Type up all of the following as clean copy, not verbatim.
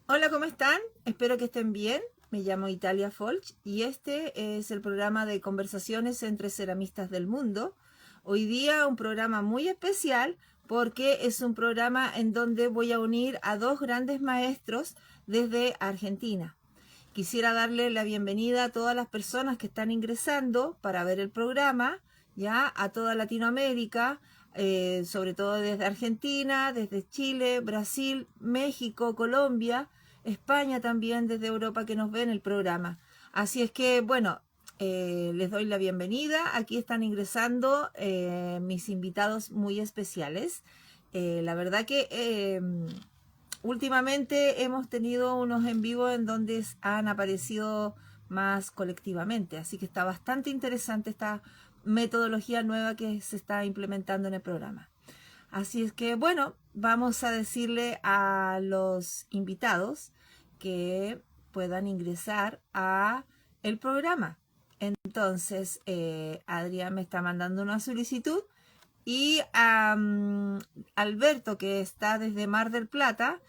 Hola, ¿cómo están? Espero que estén bien. Me llamo Italia Folch y este es el programa de conversaciones entre ceramistas del mundo. Hoy día un programa muy especial porque es un programa en donde voy a unir a dos grandes maestros desde Argentina. Quisiera darle la bienvenida a todas las personas que están ingresando para ver el programa, ya a toda Latinoamérica, sobre todo desde Argentina, desde Chile, Brasil, México, Colombia, España también, desde Europa que nos ven el programa. Así es que, bueno, les doy la bienvenida. Aquí están ingresando mis invitados muy especiales. La verdad que últimamente hemos tenido unos en vivo en donde han aparecido más colectivamente, así que está bastante interesante esta metodología nueva que se está implementando en el programa. Así es que, bueno, vamos a decirle a los invitados que puedan ingresar a el programa. Entonces, Adrián me está mandando una solicitud y Alberto, que está desde Mar del Plata,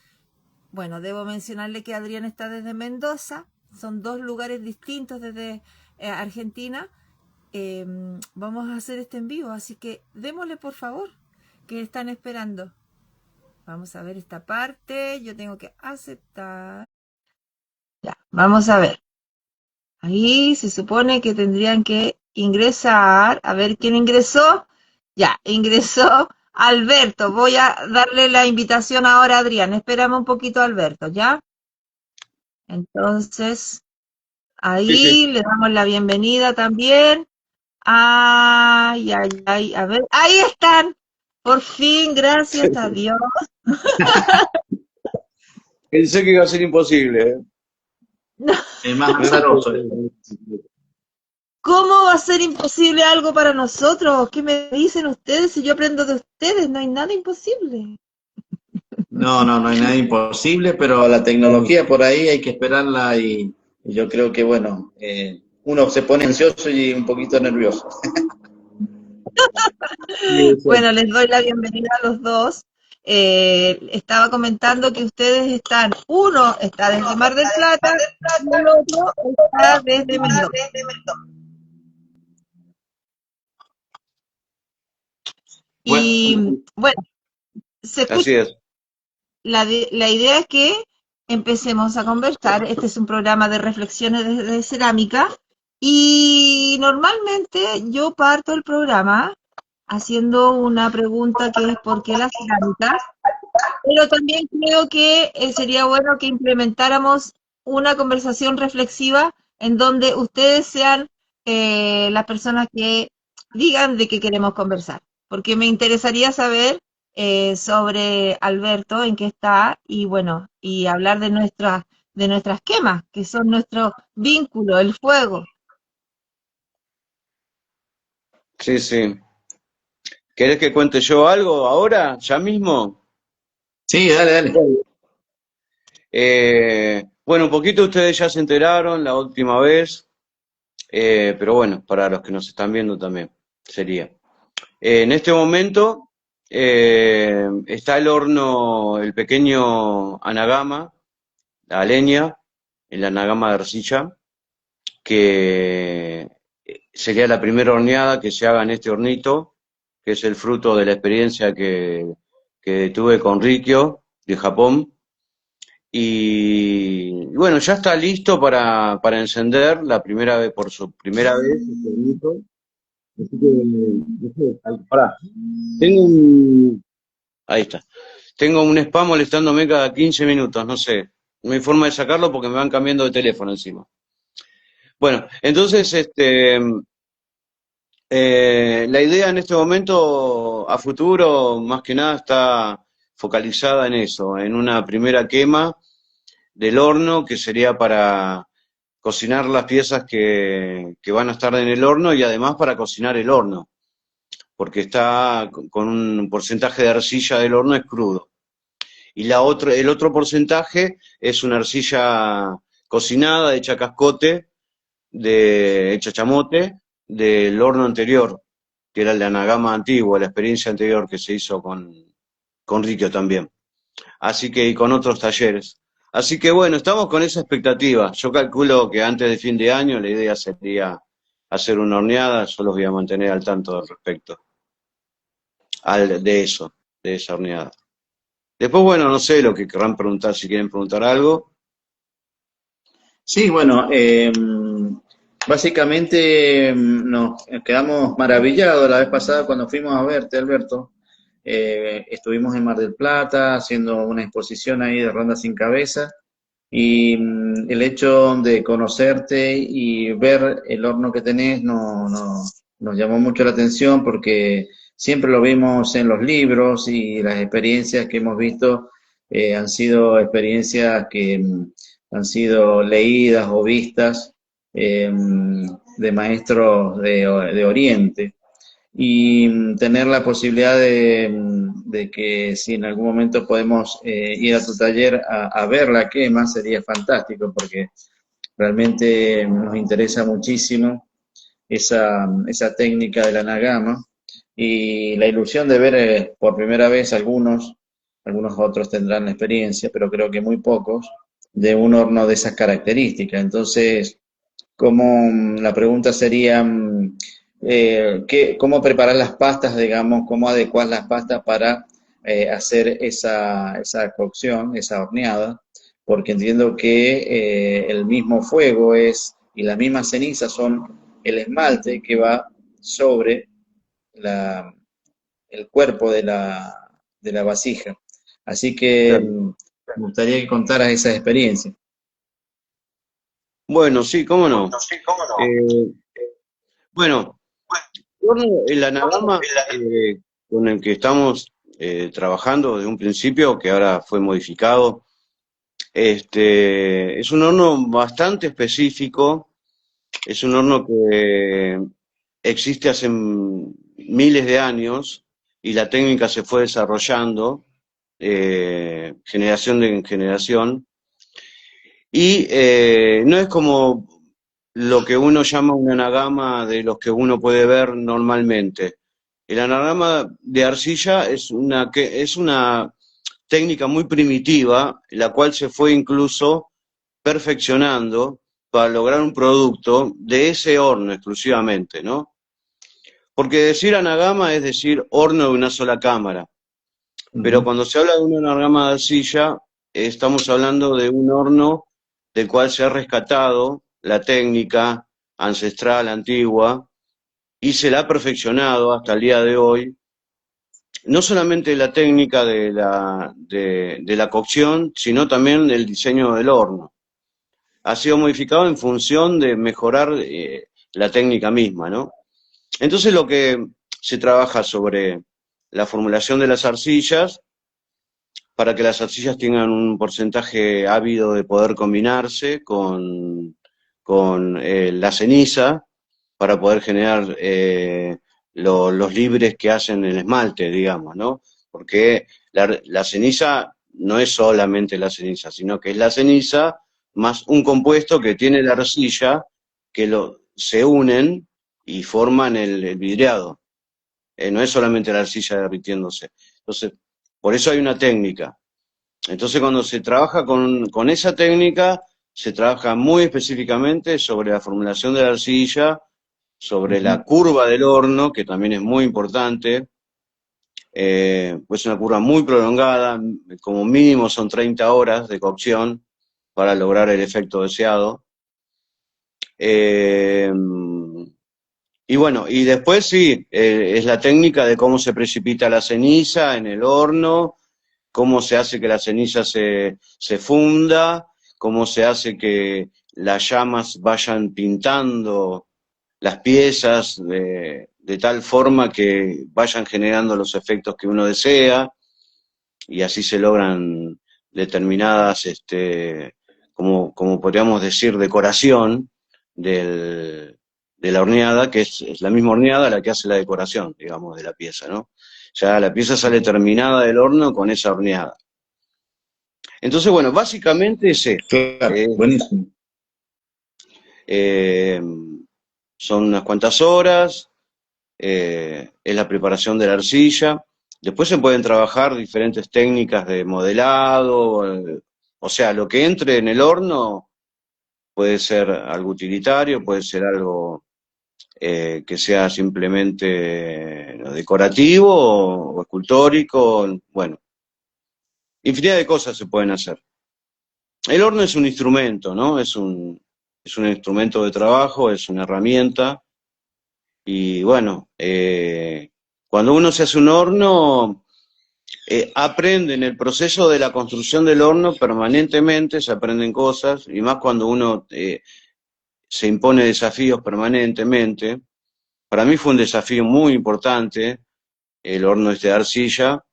bueno, debo mencionarle que Adrián está desde Mendoza, son dos lugares distintos desde Argentina. Eh, Vamos a hacer este en vivo, así que démosle por favor, que están esperando. Vamos a ver esta parte, yo tengo que aceptar. Ya, vamos a ver. Ahí se supone que tendrían que ingresar. A ver quién ingresó. Ya, ingresó Alberto. Voy a darle la invitación ahora a Adrián. Espérame un poquito, Alberto, ¿ya? Entonces, Sí, sí. ahí le damos la bienvenida también. Ay, ay, ay, a ver, ahí están. Por fin, gracias a Dios. Pensé que iba a ser imposible, ¿eh? El más No es azaroso. posible. ¿Cómo va a ser imposible algo para nosotros? ¿Qué me dicen ustedes si yo aprendo de ustedes? No hay nada imposible. No, no, no hay nada imposible, pero la tecnología por ahí hay que esperarla y yo creo que, bueno, uno se pone ansioso y un poquito nervioso. Sí, Bueno, sí. les doy la bienvenida a los dos. Estaba comentando que ustedes están, uno está desde Mar del Plata y el otro está desde Mendoza. Y Bueno, bueno, se escucha. Así es. La idea es que empecemos a conversar. Este es un programa de reflexiones de cerámica y normalmente yo parto el programa haciendo una pregunta que es ¿por qué la cerámica? Pero también creo que sería bueno que implementáramos una conversación reflexiva en donde ustedes sean las personas que digan de qué queremos conversar. Porque me interesaría saber sobre Alberto, en qué está, y bueno, y hablar de nuestras quemas, que son nuestro vínculo, el fuego. Sí, sí. ¿Querés que cuente yo algo ahora, ya mismo? sí, dale, dale. Bueno, un poquito ustedes ya se enteraron la última vez, pero bueno, para los que nos están viendo también sería. En este momento está el horno, el pequeño anagama, la leña, el anagama de arcilla, que sería la primera horneada que se haga en este hornito, que es el fruto de la experiencia que tuve con Rikyo de Japón. Y bueno, ya está listo para encender la primera vez, por su primera vez, este hornito. Así que, no sé, pará. Tengo un, ahí está. Tengo un spam molestándome cada 15 minutos, no sé. No hay forma de sacarlo porque me van cambiando de teléfono encima. Bueno, entonces, la idea en este momento, a futuro, más que nada, está focalizada en eso, en una primera quema del horno, que sería para cocinar las piezas que van a estar en el horno y además para cocinar el horno, porque está con un porcentaje de arcilla del horno es crudo. Y el otro porcentaje es una arcilla cocinada, hecha cascote, hecha chamote, del horno anterior, que era el de Anagama antiguo, la experiencia anterior que se hizo con Rikio también. así que y con otros talleres. Así que bueno, estamos con esa expectativa. Yo calculo que antes de fin de año la idea sería hacer una horneada, yo los voy a mantener al tanto al respecto, de eso, de esa horneada. Después, bueno, no sé lo que querrán preguntar, si quieren preguntar algo. Sí, bueno, básicamente nos quedamos maravillados la vez pasada cuando fuimos a verte, Alberto. Estuvimos en Mar del Plata haciendo una exposición ahí de Ronda Sin Cabeza y el hecho de conocerte y ver el horno que tenés nos llamó mucho la atención porque siempre lo vimos en los libros y las experiencias que hemos visto han sido experiencias que han sido leídas o vistas de maestros de Oriente y tener la posibilidad de que si en algún momento podemos ir a tu taller a ver la quema sería fantástico porque realmente nos interesa muchísimo esa técnica de la Nagama y la ilusión de ver por primera vez algunos otros tendrán la experiencia, pero creo que muy pocos, de un horno de esas características. Entonces, la pregunta sería, ¿cómo preparar las pastas, digamos, cómo adecuar las pastas para hacer esa cocción, esa horneada? Porque entiendo que el mismo fuego y las mismas cenizas son el esmalte que va sobre el cuerpo de la vasija. Así que Claro. me gustaría que contaras esa experiencia. Bueno, sí, cómo no. Eh, bueno, el anagrama con el que estamos trabajando desde un principio, que ahora fue modificado, es un horno bastante específico, es un horno que existe hace miles de años y la técnica se fue desarrollando generación en generación. Y no es como lo que uno llama un anagrama de los que uno puede ver normalmente. El anagrama de arcilla es una técnica muy primitiva, la cual se fue incluso perfeccionando para lograr un producto de ese horno exclusivamente, ¿no? Porque decir anagrama es decir horno de una sola cámara, pero Ujú. cuando se habla de un anagrama de arcilla, estamos hablando de un horno del cual se ha rescatado la técnica ancestral antigua y se la ha perfeccionado hasta el día de hoy, no solamente la técnica de la cocción, sino también el diseño del horno. Ha sido modificado en función de mejorar la técnica misma, ¿no? Entonces lo que se trabaja sobre la formulación de las arcillas, para que las arcillas tengan un porcentaje ávido de poder combinarse con la ceniza, para poder generar los libres que hacen el esmalte, digamos, ¿no? Porque la ceniza no es solamente la ceniza, sino que es la ceniza más un compuesto que tiene la arcilla, que se unen y forman el vidriado. No es solamente la arcilla derritiéndose. Entonces, por eso hay una técnica. Entonces, cuando se trabaja con esa técnica, se trabaja muy específicamente sobre la formulación de la arcilla, sobre Ujú. la curva del horno, que también es muy importante, pues una curva muy prolongada, como mínimo son 30 horas de cocción para lograr el efecto deseado. Eh, y bueno, y después sí, es la técnica de cómo se precipita la ceniza en el horno, cómo se hace que la ceniza se funda, cómo se hace que las llamas vayan pintando las piezas de tal forma que vayan generando los efectos que uno desea y así se logran determinadas, como podríamos decir, decoración de la horneada, que es la misma horneada la que hace la decoración, digamos, de la pieza, ¿no? Ya la pieza sale terminada del horno con esa horneada. Entonces, bueno, básicamente es esto. Claro, buenísimo. Eh, Son unas cuantas horas, es la preparación de la arcilla. Después se pueden trabajar diferentes técnicas de modelado, o sea, lo que entre en el horno puede ser algo utilitario, puede ser algo que sea simplemente decorativo o escultórico, bueno, infinidad de cosas se pueden hacer. El horno es un instrumento, ¿no? Es un instrumento de trabajo, es una herramienta, y bueno, cuando uno se hace un horno, aprende en el proceso de la construcción del horno permanentemente, se aprenden cosas, y más cuando uno se impone desafíos permanentemente. Para mí fue un desafío muy importante el horno este de arcilla,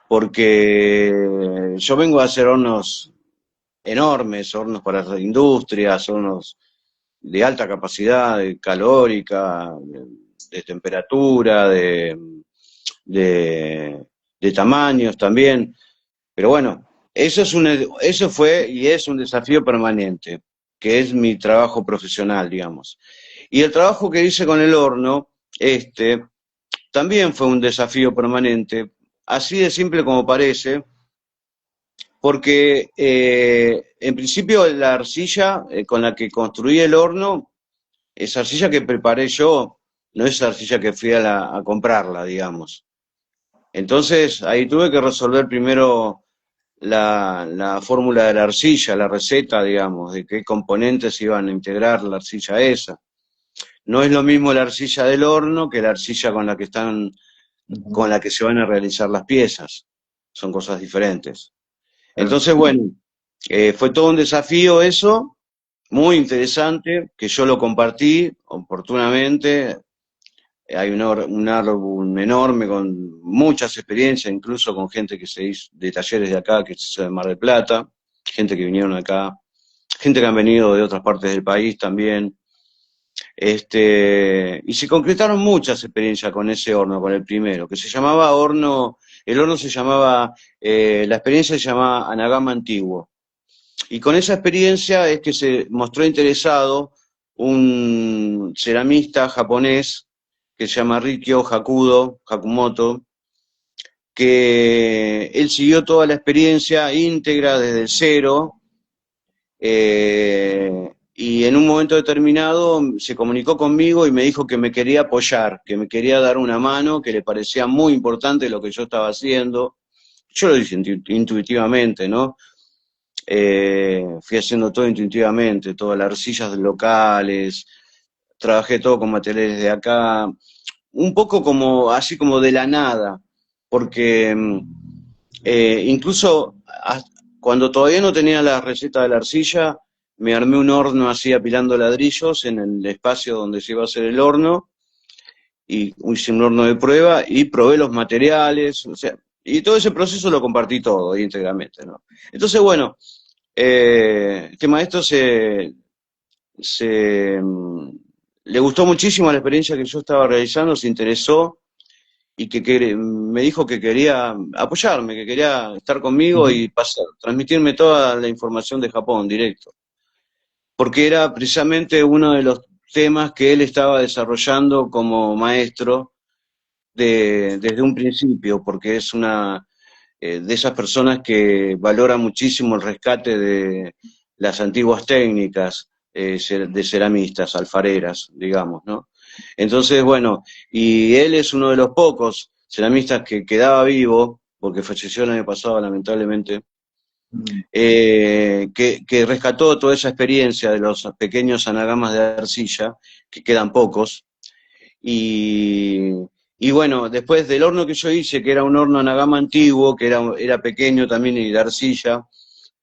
porque yo vengo a hacer hornos enormes, hornos para industrias, hornos de alta capacidad de calórica, de temperatura, de tamaños también. Pero bueno, eso fue y es un desafío permanente, que es mi trabajo profesional, digamos. Y el trabajo que hice con el horno, también fue un desafío permanente, así de simple como parece, porque en principio la arcilla con la que construí el horno, esa arcilla que preparé yo, no es arcilla que fui a comprarla, digamos. Entonces ahí tuve que resolver primero la fórmula de la arcilla, la receta, digamos, de qué componentes iban a integrar la arcilla esa. No es lo mismo la arcilla del horno que la arcilla con la que se van a realizar las piezas. Son cosas diferentes. Entonces, bueno, fue todo un desafío eso, muy interesante, que yo lo compartí oportunamente. Hay un álbum enorme con muchas experiencias, incluso con gente que se hizo de talleres de acá, que se hizo de Mar del Plata, gente que vinieron acá, gente que han venido de otras partes del país también. Y se concretaron muchas experiencias con ese horno, con el primero, que se llamaba horno, el horno se llamaba, la experiencia se llamaba Anagama Antiguo. Y con esa experiencia es que se mostró interesado un ceramista japonés que se llama Rikyo Hakumoto, que él siguió toda la experiencia íntegra desde cero, y en un momento determinado se comunicó conmigo y me dijo que me quería apoyar, que me quería dar una mano, que le parecía muy importante lo que yo estaba haciendo. Yo lo hice intuitivamente, ¿no? Fui haciendo todo intuitivamente, todas las arcillas locales, trabajé todo con materiales de acá, un poco como, así como de la nada, porque incluso cuando todavía no tenía la receta de la arcilla, me armé un horno así apilando ladrillos en el espacio donde se iba a hacer el horno, y hice un horno de prueba y probé los materiales, o sea, y todo ese proceso lo compartí todo íntegramente, ¿no? Entonces, bueno, este maestro le gustó muchísimo la experiencia que yo estaba realizando, se interesó y me dijo que quería apoyarme, que quería estar conmigo y transmitirme toda la información de Japón directo, porque era precisamente uno de los temas que él estaba desarrollando como maestro desde un principio, porque es una de esas personas que valora muchísimo el rescate de las antiguas técnicas de ceramistas, alfareras, digamos, ¿no? Entonces, bueno, y él es uno de los pocos ceramistas que quedaba vivo, porque falleció el año pasado lamentablemente, que rescató toda esa experiencia de los pequeños anagamas de arcilla, que quedan pocos, y bueno, después del horno que yo hice, que era un horno anagama antiguo, que era pequeño también y de arcilla,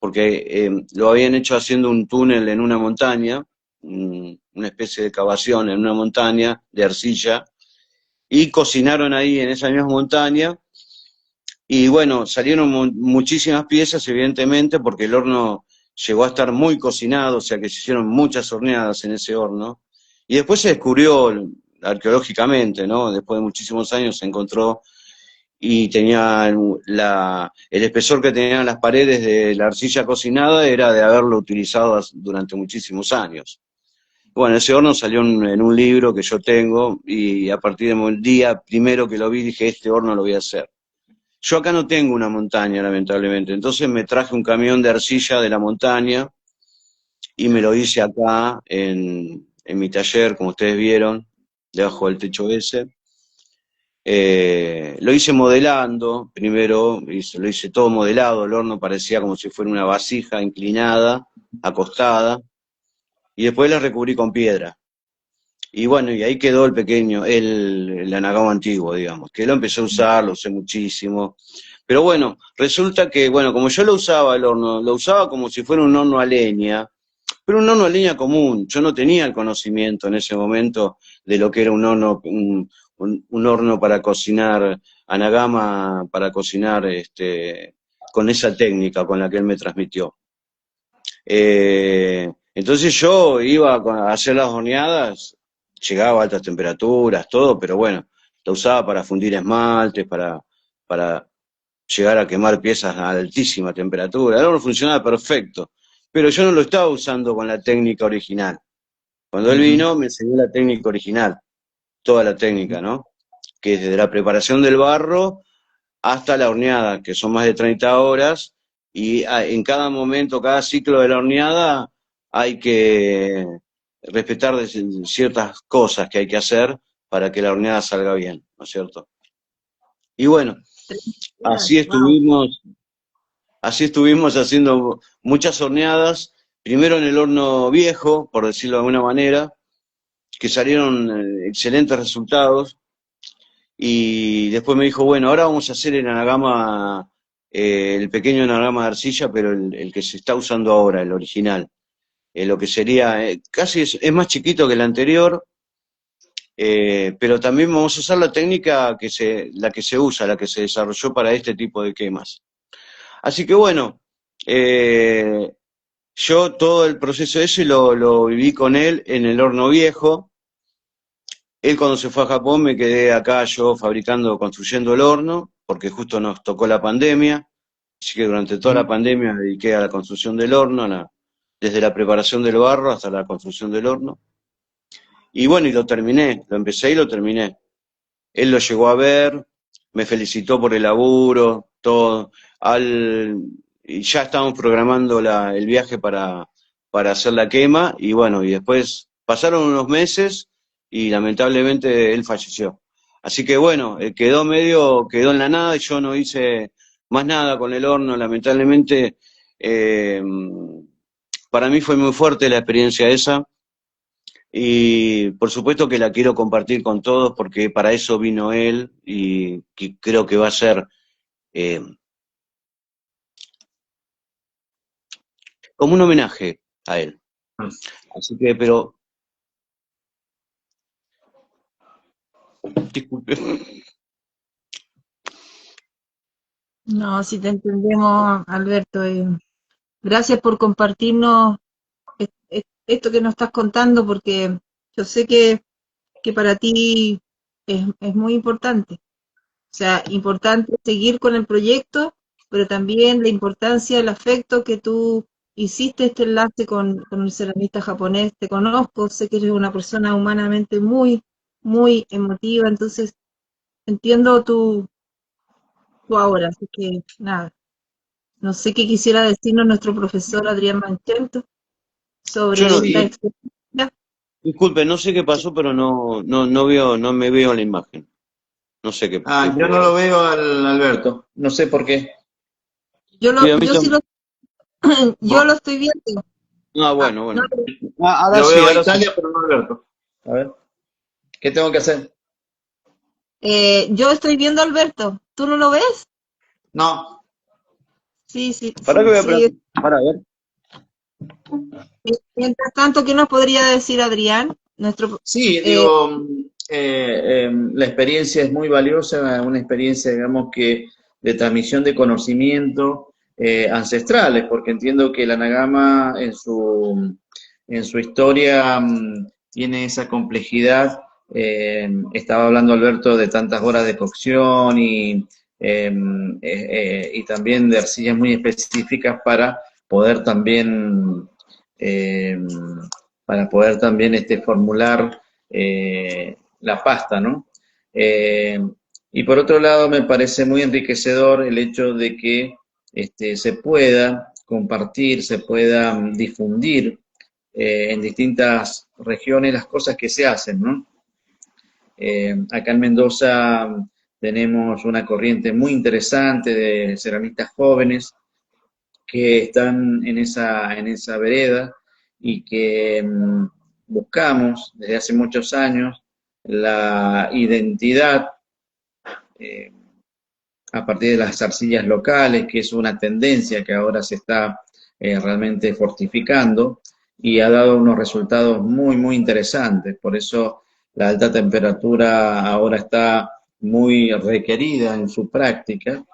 porque lo habían hecho haciendo un túnel en una montaña, una especie de cavación en una montaña de arcilla, y cocinaron ahí en esa misma montaña, y bueno, salieron muchísimas piezas, evidentemente, porque el horno llegó a estar muy cocinado, o sea que se hicieron muchas horneadas en ese horno, y después se descubrió arqueológicamente, ¿no? Después de muchísimos años se encontró y tenía el espesor que tenían las paredes de la arcilla cocinada era de haberlo utilizado durante muchísimos años. Bueno, ese horno salió en un libro que yo tengo y a partir del día primero que lo vi dije, este horno lo voy a hacer. yo acá no tengo una montaña, lamentablemente, entonces me traje un camión de arcilla de la montaña y me lo hice acá en mi taller, como ustedes vieron, debajo del techo ese. Lo hice modelando, primero lo hice todo modelado, el horno parecía como si fuera una vasija inclinada, acostada, y después la recubrí con piedra. Y bueno, y ahí quedó el anagama antiguo, digamos, que lo empecé a usar, lo usé muchísimo. Pero bueno, resulta que, bueno, como yo lo usaba el horno, lo usaba como si fuera un horno a leña, pero un horno a leña común. Yo no tenía el conocimiento en ese momento de lo que era un horno, un horno para cocinar, anagama para cocinar con esa técnica con la que él me transmitió. Entonces yo iba a hacer las horneadas, llegaba a altas temperaturas, todo, pero bueno, lo usaba para fundir esmaltes, para llegar a quemar piezas a altísima temperatura. El horno funcionaba perfecto, pero yo no lo estaba usando con la técnica original. Cuando él vino me enseñó la técnica original, toda la técnica, ¿no? Que es desde la preparación del barro hasta la horneada, que son más de 30 horas, y en cada momento, cada ciclo de la horneada, hay que respetar ciertas cosas que hay que hacer para que la horneada salga bien, ¿no es cierto? Y bueno, así Wow. estuvimos, así estuvimos haciendo muchas horneadas, primero en el horno viejo, por decirlo de alguna manera, que salieron excelentes resultados, y después me dijo, bueno, ahora vamos a hacer el anagama, el pequeño anagama de arcilla, pero el que se está usando ahora, el original. Lo que sería, casi es más chiquito que el anterior, pero también vamos a usar la técnica la que se usa, la que se desarrolló para este tipo de quemas. Así que bueno, yo todo el proceso ese lo viví con él en el horno viejo. Él cuando se fue a Japón me quedé acá yo fabricando, construyendo el horno, porque justo nos tocó la pandemia, así que durante toda la pandemia me dediqué a la construcción del horno, desde la preparación del barro hasta la construcción del horno. Y bueno, y lo terminé, lo empecé y lo terminé. Él lo llegó a ver, me felicitó por el laburo, todo. Y ya estábamos programando el viaje para hacer la quema, y bueno, y después pasaron unos meses y lamentablemente él falleció. Así que bueno, quedó en la nada y yo no hice más nada con el horno, lamentablemente. eh, para mí fue muy fuerte la experiencia esa. Y por supuesto que la quiero compartir con todos porque para eso vino él y que creo que va a ser eh, como un homenaje a él. Así que, pero, disculpe. No, si te entendemos, Alberto. Gracias por compartirnos esto que nos estás contando, porque yo sé que para ti es muy importante. O sea, importante seguir con el proyecto, pero también la importancia del afecto que tú hiciste este enlace con el ceramista japonés. Te conozco, sé que eres una persona humanamente muy, muy emotiva, entonces entiendo tu ahora. Así que nada, no sé qué quisiera decirnos nuestro profesor Adrián Manchento Yo sobre no, esta experiencia. disculpe, no sé qué pasó, pero no me veo en la imagen. No sé qué Yo no fue. lo veo al Alberto, no sé por qué. Sí, a mí Yo sí también. yo lo estoy viendo. Ah, Bueno, no, bueno. Ahora Yo sí, veo a ahora sí. Italia, pero no a Alberto. A ver, ¿qué tengo que hacer? yo estoy viendo a Alberto. ¿Tú no lo ves? No, Sí, sí, ¿Para qué voy a sí. para ver? Mientras tanto, ¿qué nos podría decir Adrián? Nuestro, sí, eh, digo, la experiencia es muy valiosa, una experiencia, digamos, que de transmisión de conocimiento ancestrales, porque entiendo que la Nagama en su historia tiene esa complejidad. Estaba hablando Alberto de tantas horas de cocción y también de arcillas muy específicas poder también eh, para poder también formular la pasta, ¿no? Eh, Y por otro lado, me parece muy enriquecedor el hecho de que se pueda compartir, se pueda difundir en distintas regiones las cosas que se hacen, ¿no? Acá en Mendoza tenemos una corriente muy interesante de ceramistas jóvenes que están en esa vereda y que buscamos desde hace muchos años la identidad eh, a partir de las arcillas locales, que es una tendencia que ahora se está realmente fortificando y ha dado unos resultados muy, muy interesantes. Por eso la alta temperatura ahora está muy requerida en su práctica.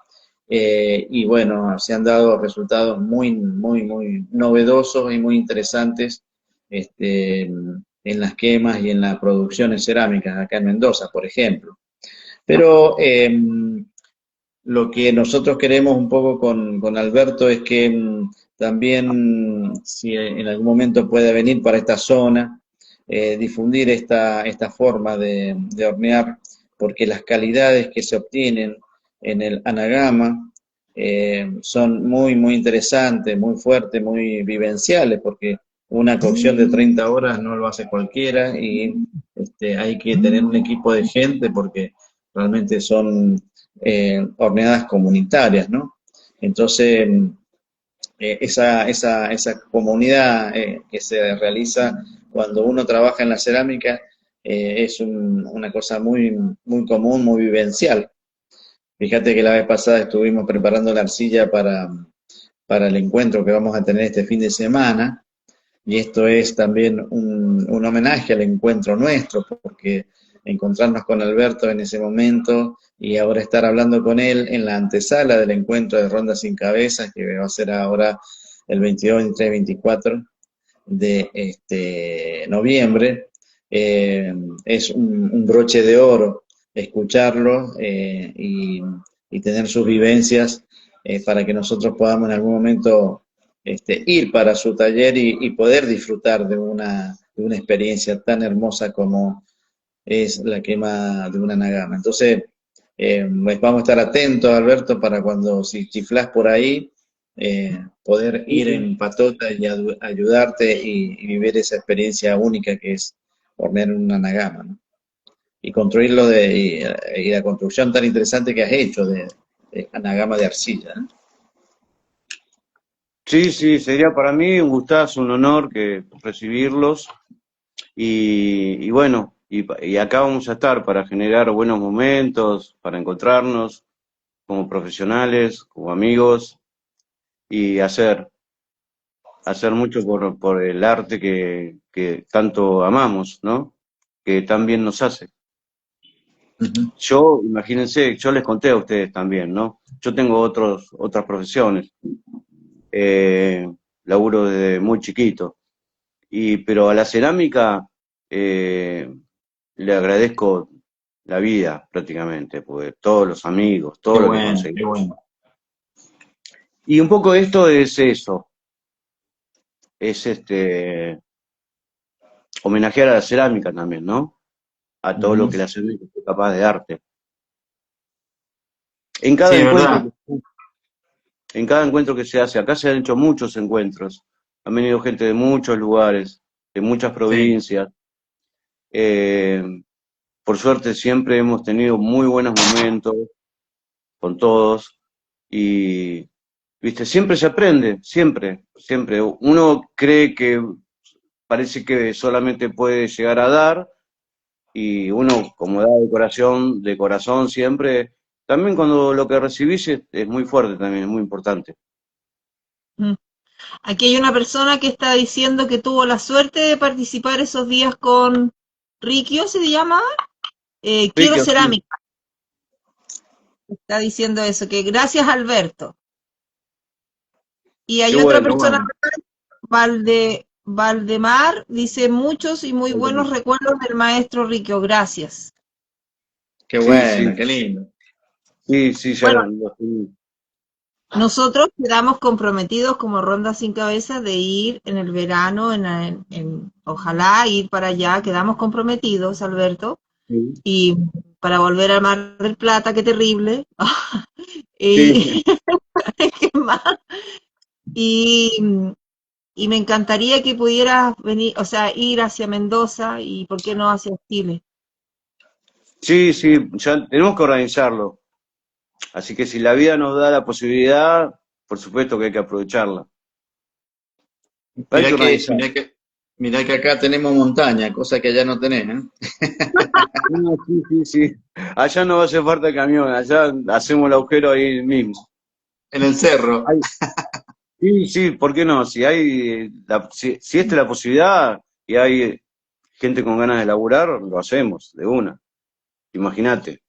Y bueno, se han dado resultados muy, muy, muy novedosos y muy interesantes en las quemas y en las producciones cerámicas acá en Mendoza, por ejemplo. Pero lo que nosotros queremos un poco con Alberto es que también, si en algún momento puede venir para esta zona, difundir esta forma de hornear, porque las calidades que se obtienen en el anagama son muy, muy interesantes, muy fuertes, muy vivenciales, porque una cocción de 30 horas no lo hace cualquiera y hay que tener un equipo de gente porque realmente son horneadas comunitarias, ¿no? Entonces, esa comunidad que se realiza cuando uno trabaja en la cerámica es una cosa muy, muy común, muy vivencial. Fíjate que la vez pasada estuvimos preparando la arcilla para el encuentro que vamos a tener este fin de semana, y esto es también un homenaje al encuentro nuestro, porque encontrarnos con Alberto en ese momento y ahora estar hablando con él en la antesala del encuentro de Ronda Sin Cabezas, que va a ser ahora el 22, 23, 24 de noviembre, es un broche de oro escucharlo y tener sus vivencias para que nosotros podamos en algún momento ir para su taller y poder disfrutar de una experiencia tan hermosa como es la quema de una nagama. Entonces, pues vamos a estar atentos, Alberto, para cuando si chiflás por ahí, poder ir en patota y ayudarte y vivir esa experiencia única que es hornear en una nagama, ¿no? Y construirlo y la construcción tan interesante que has hecho de nagama de arcilla, ¿no? Sí, sí, sería para mí un gustazo, un honor que recibirlos y bueno, y acá vamos a estar para generar buenos momentos, para encontrarnos como profesionales, como amigos y hacer mucho por el arte que tanto amamos, ¿no? Que tan bien nos hace. Ujú. Yo, imagínense, yo les conté a ustedes también, ¿no? Yo tengo otras profesiones, eh, laburo desde muy chiquito, pero a la cerámica eh, le agradezco la vida prácticamente, pues todos los amigos, Qué todo lo que bueno, conseguí. qué bueno. Y un poco esto es eso, es homenajear a la cerámica también, ¿no? A todo lo Ujú. que la cerámica es capaz de darte. En Sí, cada es encuentro, verdad. en cada encuentro que se hace, acá se han hecho muchos encuentros, han venido gente de muchos lugares, de muchas Sí. provincias. Eh, por suerte siempre hemos tenido muy buenos momentos con todos y, viste, siempre se aprende, siempre, siempre. Uno cree que parece que solamente puede llegar a dar y uno, como da de corazón siempre, también cuando lo que recibís es muy fuerte también, es muy importante. Mm. Aquí hay una persona que está diciendo que tuvo la suerte de participar esos días con Rikio, se llama, Quiero Ricky, sí, Cerámica. Está diciendo eso, que gracias Alberto. Y qué hay otra bueno, persona, bueno. Valdemar, dice muchos y muy buenos recuerdos del maestro Rikio, gracias. Qué Sí, bueno, sí, qué lindo. sí, sí, ya Bueno, lo estoy. nosotros quedamos comprometidos como Ronda Sin Cabeza de ir en el verano, ojalá ir para allá, quedamos comprometidos, Alberto, Sí. y para volver a Mar del Plata, qué terrible. Sí, Y, ¿qué más? Y, y me encantaría que pudieras venir, o sea, ir hacia Mendoza y por qué no hacia Chile. sí, sí, ya tenemos que organizarlo. Así que si la vida nos da la posibilidad, por supuesto que hay que aprovecharla. Hay Mirá que que, organizar. mirá que, mirá que acá tenemos montaña, cosa que allá no tenés, ¿eh? No, sí, sí, sí. Allá no va a hacer falta el camión, allá hacemos el agujero ahí mismo. En el cerro. Ay, sí, sí, ¿por qué no? Si hay si esta es la posibilidad y hay gente con ganas de laburar, lo hacemos, de una. Imagínate.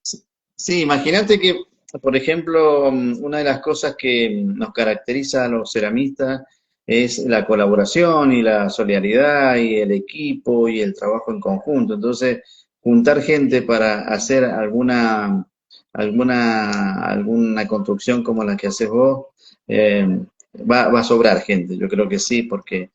Sí, imagínate que, por ejemplo, una de las cosas que nos caracteriza a los ceramistas es la colaboración y la solidaridad y el equipo y el trabajo en conjunto. Entonces, juntar gente para hacer alguna construcción como la que haces vos, eh, va a sobrar gente. Yo creo que sí, porque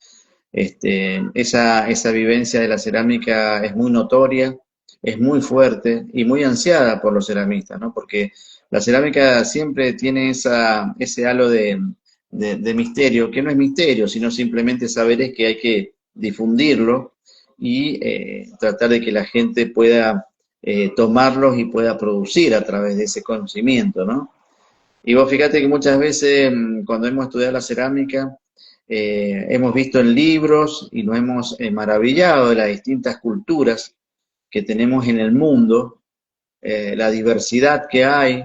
esa vivencia de la cerámica es muy notoria, es muy fuerte y muy ansiada por los ceramistas, ¿no? Porque la cerámica siempre tiene ese halo de misterio, que no es misterio, sino simplemente saber es que hay que difundirlo y tratar de que la gente pueda tomarlos y pueda producir a través de ese conocimiento, ¿no? Y vos fíjate que muchas veces cuando hemos estudiado la cerámica, hemos visto en libros y nos hemos maravillado de las distintas culturas que tenemos en el mundo, la diversidad que hay,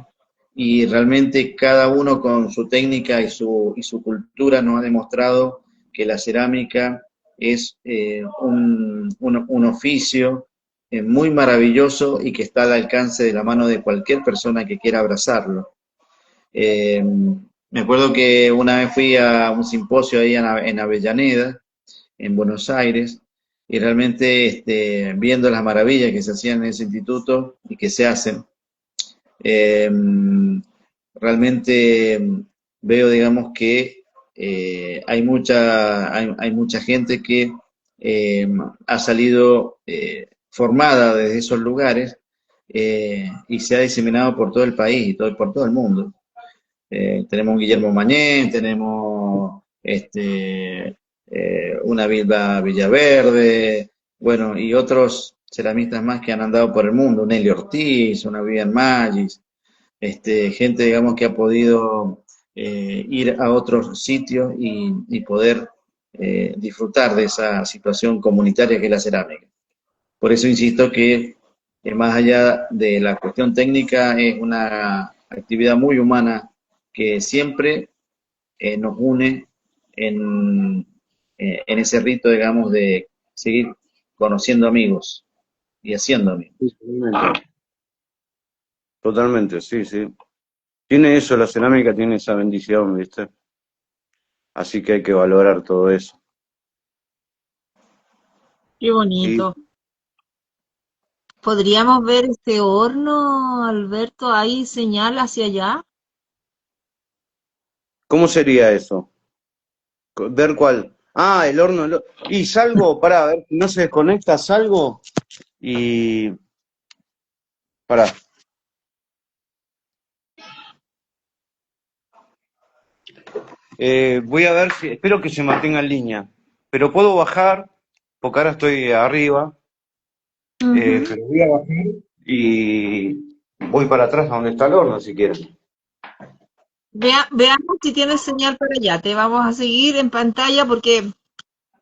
y realmente cada uno con su técnica y su cultura nos ha demostrado que la cerámica es un oficio muy maravilloso y que está al alcance de la mano de cualquier persona que quiera abrazarlo. Me acuerdo que una vez fui a un simposio ahí en Avellaneda, en Buenos Aires, y realmente viendo las maravillas que se hacían en ese instituto y que se hacen, eh, realmente veo, digamos, que hay mucha gente que eh, ha salido formada desde esos lugares y se ha diseminado por todo el país y por todo el mundo. Tenemos un Guillermo Mañén, tenemos una Vilma Villaverde, bueno, y otros ceramistas más que han andado por el mundo, un Nelly Ortiz, una Vivian Magis, gente, digamos, que ha podido ir a otros sitios y poder disfrutar de esa situación comunitaria que es la cerámica. Por eso insisto que más allá de la cuestión técnica, es una actividad muy humana que siempre nos une en, en ese rito, digamos, de seguir conociendo amigos y haciendo amigos. Sí, totalmente. Totalmente, sí, sí. Tiene eso, la cerámica tiene esa bendición, ¿viste? Así que hay que valorar todo eso. Qué ¿Y bonito. ¿Podríamos ver este horno, Alberto? ¿Hay señal hacia allá? cómo sería eso? Ver cuál. Ah, el horno. Y salgo, pará, a ver, si no se desconecta, salgo y. Pará. Voy a ver si. Espero que se mantenga en línea. Pero puedo bajar, porque ahora estoy arriba. Ujú. Pero voy a bajar y voy para atrás a donde está el horno, si quieres. Veamos si tienes señal para allá. Te vamos a seguir en pantalla porque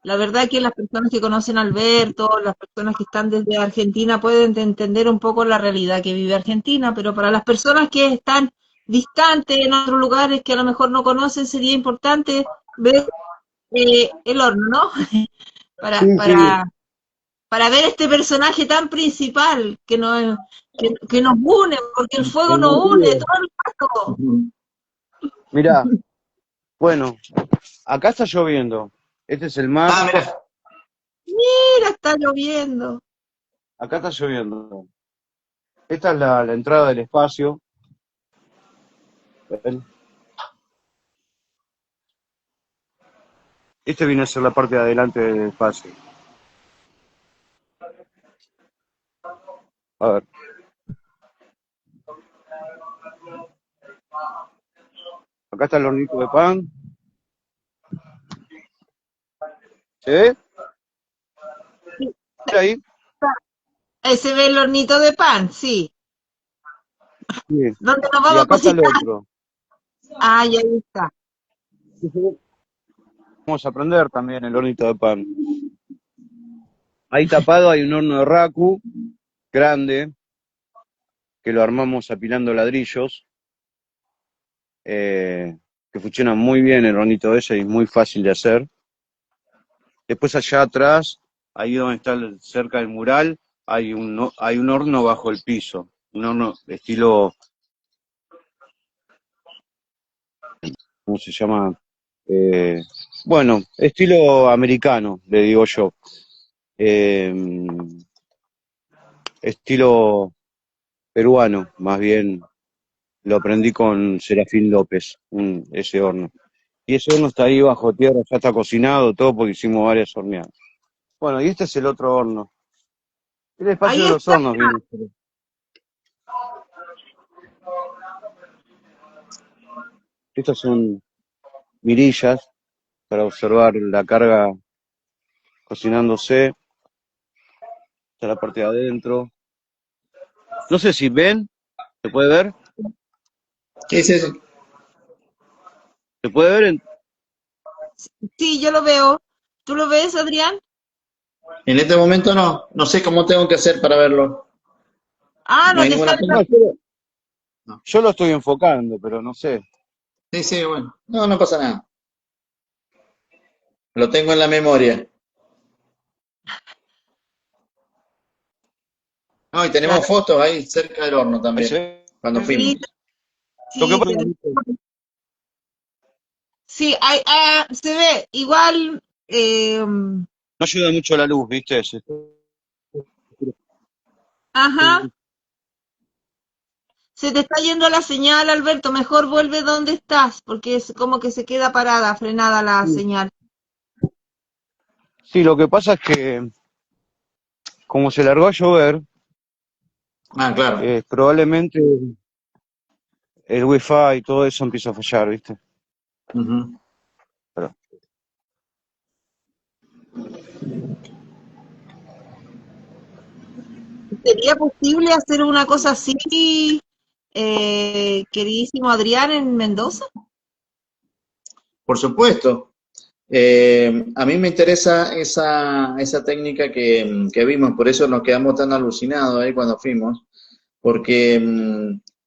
la verdad que las personas que conocen a Alberto, las personas que están desde Argentina pueden entender un poco la realidad que vive Argentina, pero para las personas que están distantes en otros lugares que a lo mejor no conocen, sería importante ver el horno, ¿no? Sí, Para, sí. para, para ver este personaje tan principal que nos une, porque el fuego El nos une motivo. todo el rato. Mirá, bueno, acá está lloviendo. Este es el mar. Ah, mira, Mira, está lloviendo. Acá está lloviendo. Esta es la entrada del espacio. ¿Ven? Este viene a ser la parte de adelante del espacio. A ver. Acá está el hornito de pan. ¿Se ve? ¿Está ahí? Ahí se ve el hornito de pan, sí. Sí. ¿Dónde nos Y vamos a acá está el cocinar? otro. Ah, y ahí está. Vamos a prender también el hornito de pan. Ahí tapado hay un horno de raku grande, que lo armamos apilando ladrillos, que funciona muy bien el hornito ese y es muy fácil de hacer. Después allá atrás, ahí donde está cerca del mural, hay un horno bajo el piso, un horno estilo, ¿cómo se llama? Bueno, estilo americano, le digo yo. Eh, Estilo peruano, más bien lo aprendí con Serafín López, ese horno. Y ese horno está ahí bajo tierra, ya está cocinado, todo porque hicimos varias horneadas. Bueno, y este es el otro horno. El espacio Ahí de los está. hornos viene. Estas son mirillas para observar la carga cocinándose. Está la parte de adentro. No sé si ven, ¿se puede ver? ¿Qué es eso? ¿Se puede ver? Sí, yo lo veo. ¿Tú lo ves, Adrián? En este momento no, no sé cómo tengo que hacer para verlo. Ah, ¿No no hay te ninguna sale. No, toma? No. yo lo estoy enfocando, pero no sé. Sí, sí, bueno. No, no pasa nada. Lo tengo en la memoria. No, y tenemos Claro, fotos ahí cerca del horno Ahí también, se ve. cuando sí, fuimos. Lo que sí, pasa sí, se ve igual. no ayuda mucho la luz, ¿viste? Ajá, se te está yendo la señal, Alberto. Mejor vuelve donde estás, porque es como que se queda parada, frenada la señal. Sí, lo que pasa es que como se largó a llover, Ah, claro. probablemente el wifi y todo eso empieza a fallar, ¿viste? Ujú. Pero, ¿Sería posible hacer una cosa así, queridísimo Adrián, en Mendoza? Por supuesto. A mí me interesa esa técnica que vimos, por eso nos quedamos tan alucinados ahí cuando fuimos, porque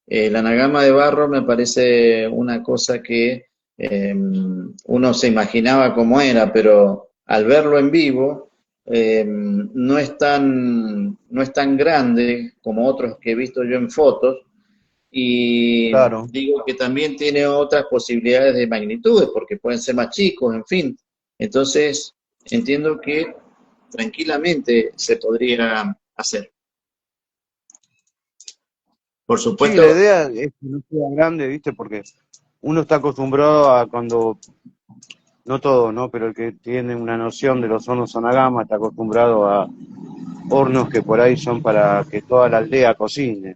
la anagama de barro me parece una cosa que uno se imaginaba cómo era, pero al verlo en vivo no es tan grande como otros que he visto yo en fotos, y claro. digo que también tiene otras posibilidades de magnitudes, porque pueden ser más chicos, en fin. Entonces, entiendo que tranquilamente se podría hacer. Por Sí, la supuesto, idea es que no sea grande, ¿viste? Porque uno está acostumbrado a cuando, no todo, ¿no? Pero el que tiene una noción de los hornos Sonagama está acostumbrado a hornos que por ahí son para que toda la aldea cocine.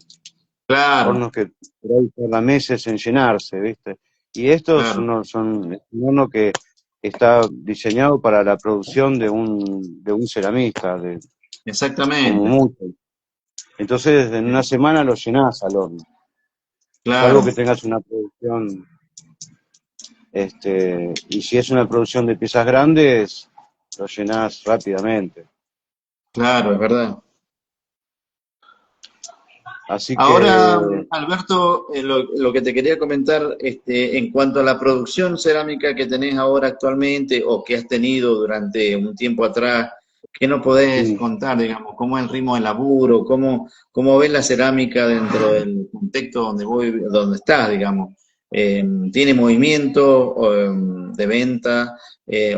claro, Hornos que por ahí tardan meses en llenarse, ¿viste? Y estos claro, son un horno que está diseñado para la producción de un ceramista, como exactamente, mucho. Entonces, en una semana lo llenás al horno, salvo que claro, tengas una producción, y si es una producción de piezas grandes, lo llenás rápidamente. claro, es verdad. Así Ahora, que, Alberto, lo que te quería comentar, en cuanto a la producción cerámica que tenés ahora actualmente o que has tenido durante un tiempo atrás, ¿qué nos podés sí, contar, digamos? ¿Cómo es el ritmo de laburo? ¿Cómo ves la cerámica dentro del contexto donde estás, digamos? ¿Tiene movimiento de venta?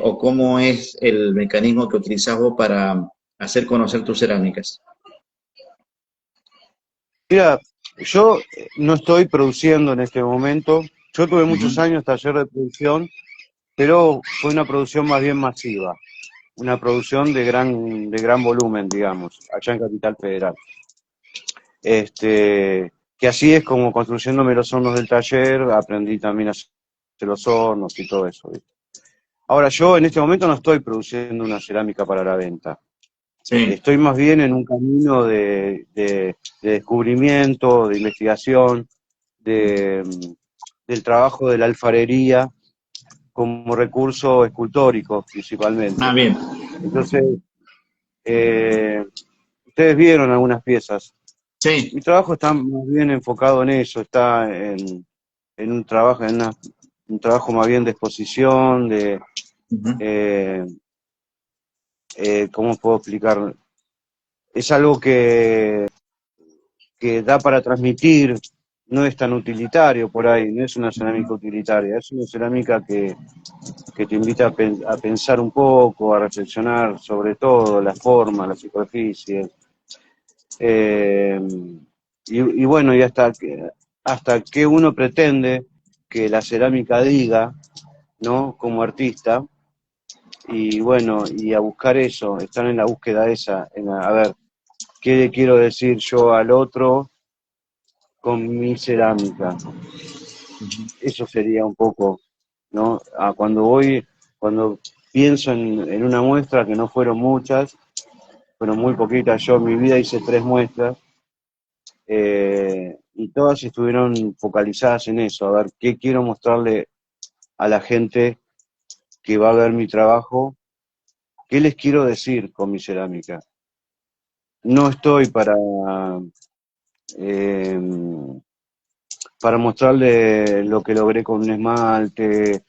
¿O cómo es el mecanismo que utilizás vos para hacer conocer tus cerámicas? mira, yo no estoy produciendo en este momento. Yo tuve muchos Ujú. años taller de producción, pero fue una producción más bien masiva, una producción de gran volumen, digamos, allá en Capital Federal. Que así es como construyéndome los hornos del taller, aprendí también a hacer los hornos y todo eso, ¿viste? Ahora, yo en este momento no estoy produciendo una cerámica para la venta. Sí. Estoy más bien en un camino de descubrimiento, de investigación, del trabajo de la alfarería como recurso escultórico principalmente. Ah, bien. Entonces, ustedes vieron algunas piezas. Sí. Mi trabajo está más bien enfocado en eso, está en un trabajo, un trabajo más bien de exposición, Uh-huh. ¿cómo puedo explicar? Es algo que da para transmitir, no es tan utilitario por ahí, no es una cerámica utilitaria, es una cerámica que te invita a pensar un poco, a reflexionar sobre todo, la forma, la superficie. Y bueno, y hasta que uno pretende que la cerámica diga, ¿no? Como artista, y bueno, y a buscar eso, estar en la búsqueda esa, a ver, ¿qué le quiero decir yo al otro con mi cerámica? Eso sería un poco, ¿no? Cuando pienso en una muestra, que no fueron muchas, fueron muy poquitas, yo en mi vida hice 3 muestras, y todas estuvieron focalizadas en eso, a ver qué quiero mostrarle a la gente que va a ver mi trabajo, qué les quiero decir con mi cerámica. No estoy eh, para mostrarle lo que logré con un esmalte,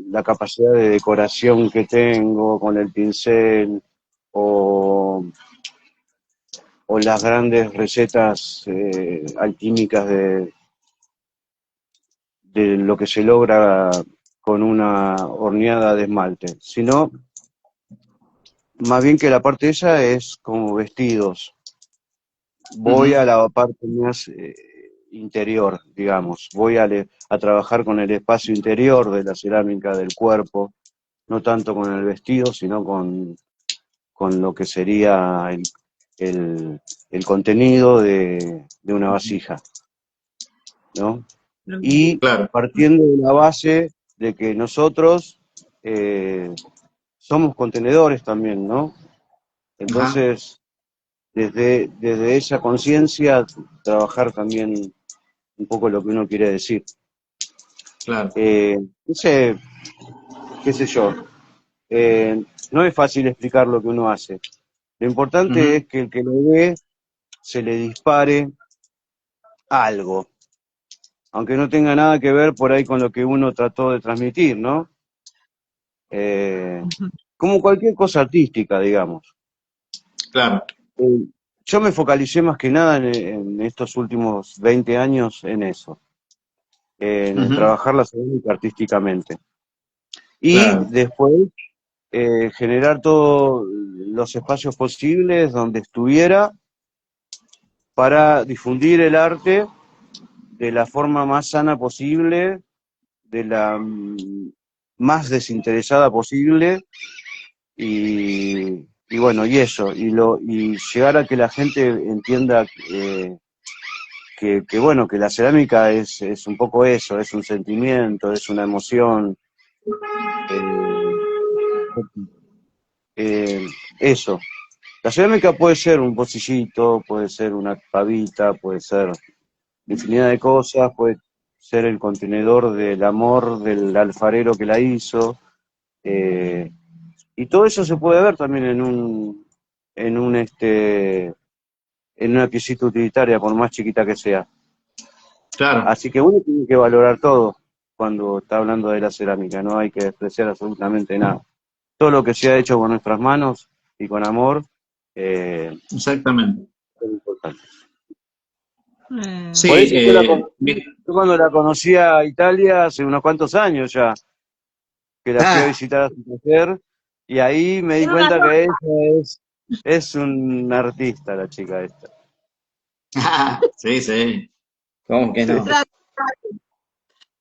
la capacidad de decoración que tengo con el pincel, o, o las grandes recetas alquímicas de lo que se logra con una horneada de esmalte, sino más bien que la parte esa es como vestidos. Voy Uh-huh. a la parte más interior, digamos, voy a trabajar con el espacio interior de la cerámica del cuerpo, no tanto con el vestido, sino con lo que sería el contenido de una vasija, ¿no? Y Claro. partiendo de la base de que nosotros somos contenedores también, ¿no? Ajá. Entonces, desde esa conciencia, trabajar también un poco lo que uno quiere decir. Claro. No sé, qué sé yo, no es fácil explicar lo que uno hace. Lo importante Uh-huh. es que el que lo ve se le dispare algo, aunque no tenga nada que ver por ahí con lo que uno trató de transmitir, ¿no? Eh, Como cualquier cosa artística, digamos. Claro. Eh, yo me focalicé más que nada en estos últimos 20 años en eso, en Uh-huh. trabajar la cerámica artísticamente. Y Claro. después generar todos los espacios posibles donde estuviera para difundir el arte de la forma más sana posible, de la más desinteresada posible, y bueno, y eso, y llegar a que la gente entienda que bueno, que la cerámica es un poco eso, es un sentimiento, es una emoción, eh, eso. La cerámica puede ser un pocillito, puede ser una pavita, puede ser infinidad de cosas, puede ser el contenedor del amor del alfarero que la hizo, eh, y todo eso se puede ver también en una piecita utilitaria, por más chiquita que sea. Claro. Así que uno tiene que valorar todo cuando está hablando de la cerámica, no hay que despreciar absolutamente nada. Todo lo que se ha hecho con nuestras manos y con amor Exactamente. es importante. Sí, Por eso yo cuando la conocí a Italia hace unos cuantos años ya, que la fui a ah, visitar a su taller, y ahí me di Tiene una cuenta cosa, que ella es un artista, la chica esta. sí, sí. ¿Cómo que no? trato,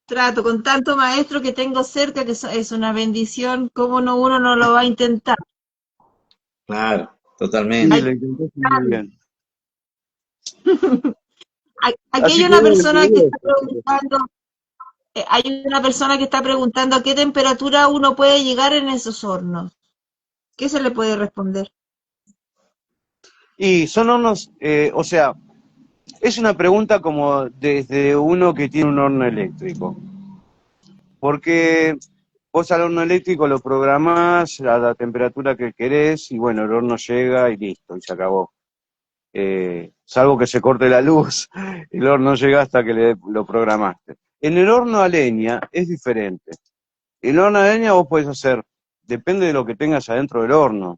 trato con tanto maestro que tengo cerca que es una bendición, cómo no uno no lo va a intentar. Claro, Sí, totalmente. lo intentaste muy bien. Aquí Así hay que una bueno, persona que está preguntando, hay una persona que está preguntando a qué temperatura uno puede llegar en esos hornos. ¿Qué se le puede responder? Y son hornos, o sea, es una pregunta como desde uno que tiene un horno eléctrico. Porque vos al horno eléctrico lo programás a la temperatura que querés y bueno, el horno llega y listo, y se acabó. Salvo que se corte la luz, el horno llega hasta que lo programaste. En el horno a leña es diferente. El horno a leña vos podés hacer, depende de lo que tengas adentro del horno,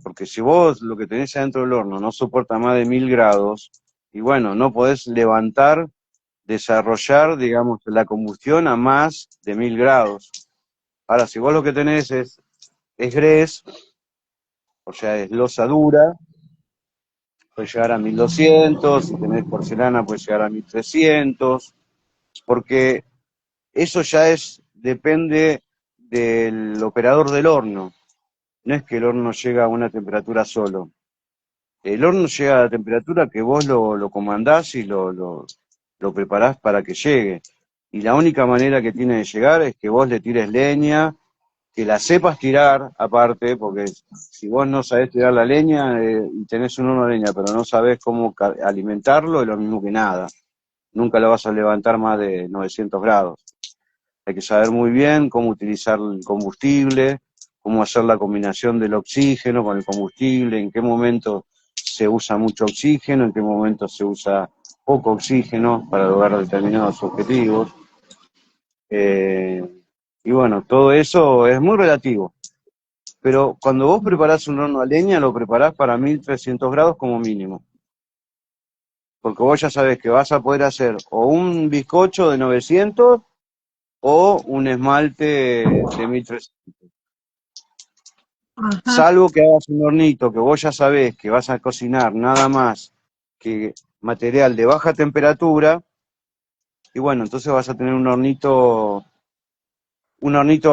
porque si vos lo que tenés adentro del horno no soporta más de 1000 grados, y bueno, no podés levantar, desarrollar, digamos, la combustión a más de 1000 grados. Ahora, si vos lo que tenés es grés, o sea, es losa dura, puede llegar a 1200, si tenés porcelana puede llegar a 1300, porque eso ya depende del operador del horno. No es que el horno llega a una temperatura solo. El horno llega a la temperatura que vos lo comandás y lo preparás para que llegue. Y la única manera que tiene de llegar es que vos le tires leña, que la sepas tirar aparte, porque si vos no sabés tirar la leña y tenés un horno de leña, pero no sabés cómo alimentarlo, es lo mismo que nada. Nunca lo vas a levantar más de 900 grados. Hay que saber muy bien cómo utilizar el combustible, cómo hacer la combinación del oxígeno con el combustible, en qué momento se usa mucho oxígeno, en qué momento se usa poco oxígeno para lograr determinados objetivos. Y bueno, todo eso es muy relativo. Pero cuando vos preparás un horno a leña, lo preparás para 1300 grados como mínimo. Porque vos ya sabés que vas a poder hacer o un bizcocho de 900 o un esmalte de 1300. Ajá. Salvo que hagas un hornito que vos ya sabés que vas a cocinar nada más que material de baja temperatura, y bueno, entonces vas a tener un hornito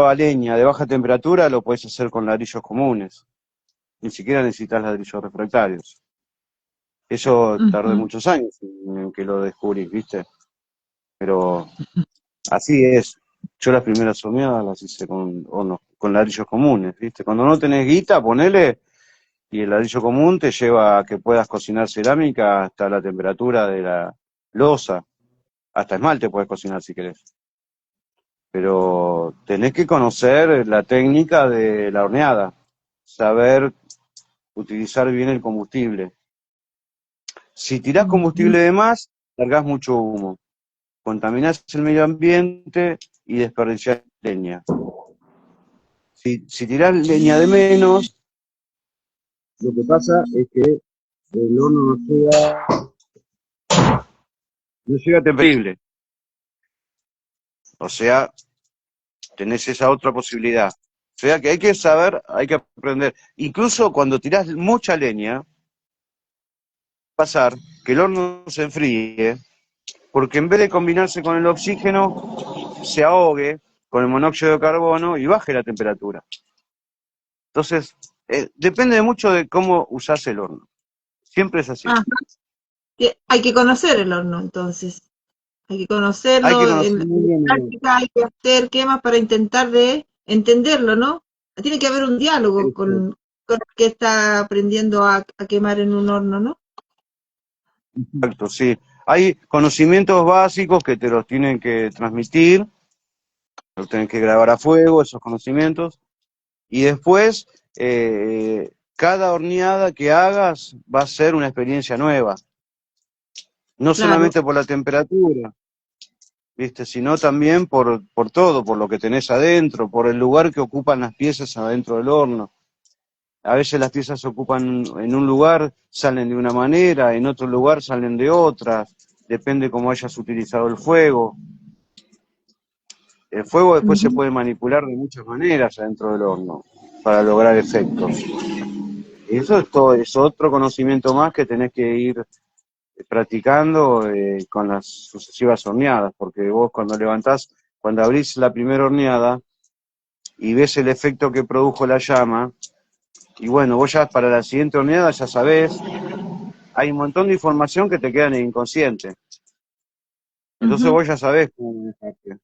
a leña de baja temperatura, lo podés hacer con ladrillos comunes. Ni siquiera necesitas ladrillos refractarios. Eso tardé Ujú. muchos años en que lo descubrí, ¿viste? Pero así es. Yo las primeras horneadas las hice con ladrillos comunes, ¿viste? Cuando no tenés guita, ponele, y el ladrillo común te lleva a que puedas cocinar cerámica hasta la temperatura de la loza. Hasta esmalte puedes cocinar si querés. Pero tenés que conocer la técnica de la horneada, saber utilizar bien el combustible. Si tirás Ujú. combustible de más, largás mucho humo, contaminás el medio ambiente y desperdiciás leña. Si tirás leña de menos, lo que pasa es que el horno no llega a temperatura. O sea, tenés esa otra posibilidad. O sea que hay que saber, hay que aprender. Incluso cuando tirás mucha leña, pasar que el horno se enfríe, porque en vez de combinarse con el oxígeno, se ahogue con el monóxido de carbono y baje la temperatura. Entonces, depende mucho de cómo usás el horno. Siempre es así. Ajá. Hay que conocer el horno, entonces. Hay que Hay que conocerlo conocer en muy bien el horno. práctica, hay que hacer quemas para intentar de entenderlo, ¿no? Tiene que haber un diálogo con el que está aprendiendo a quemar en un horno, ¿no? Exacto, sí. Hay conocimientos básicos que te los tienen que transmitir, los tienen que grabar a fuego, esos conocimientos, y después cada horneada que hagas va a ser una experiencia nueva, no Claro. solamente por la temperatura, ¿viste? Sino también por todo, por lo que tenés adentro, por el lugar que ocupan las piezas adentro del horno. A veces las piezas se ocupan en un lugar, salen de una manera, en otro lugar salen de otra, depende cómo hayas utilizado el fuego. El fuego después se Ujú. puede manipular de muchas maneras adentro del horno para lograr efectos. Y eso es todo, es otro conocimiento más que tenés que ir practicando con las sucesivas horneadas, porque vos cuando abrís la primera horneada y ves el efecto que produjo la llama, y bueno, vos ya para la siguiente horneada ya sabés, hay un montón de información que te queda en el inconsciente. Entonces Ujú. vos ya sabés cómo manejarte.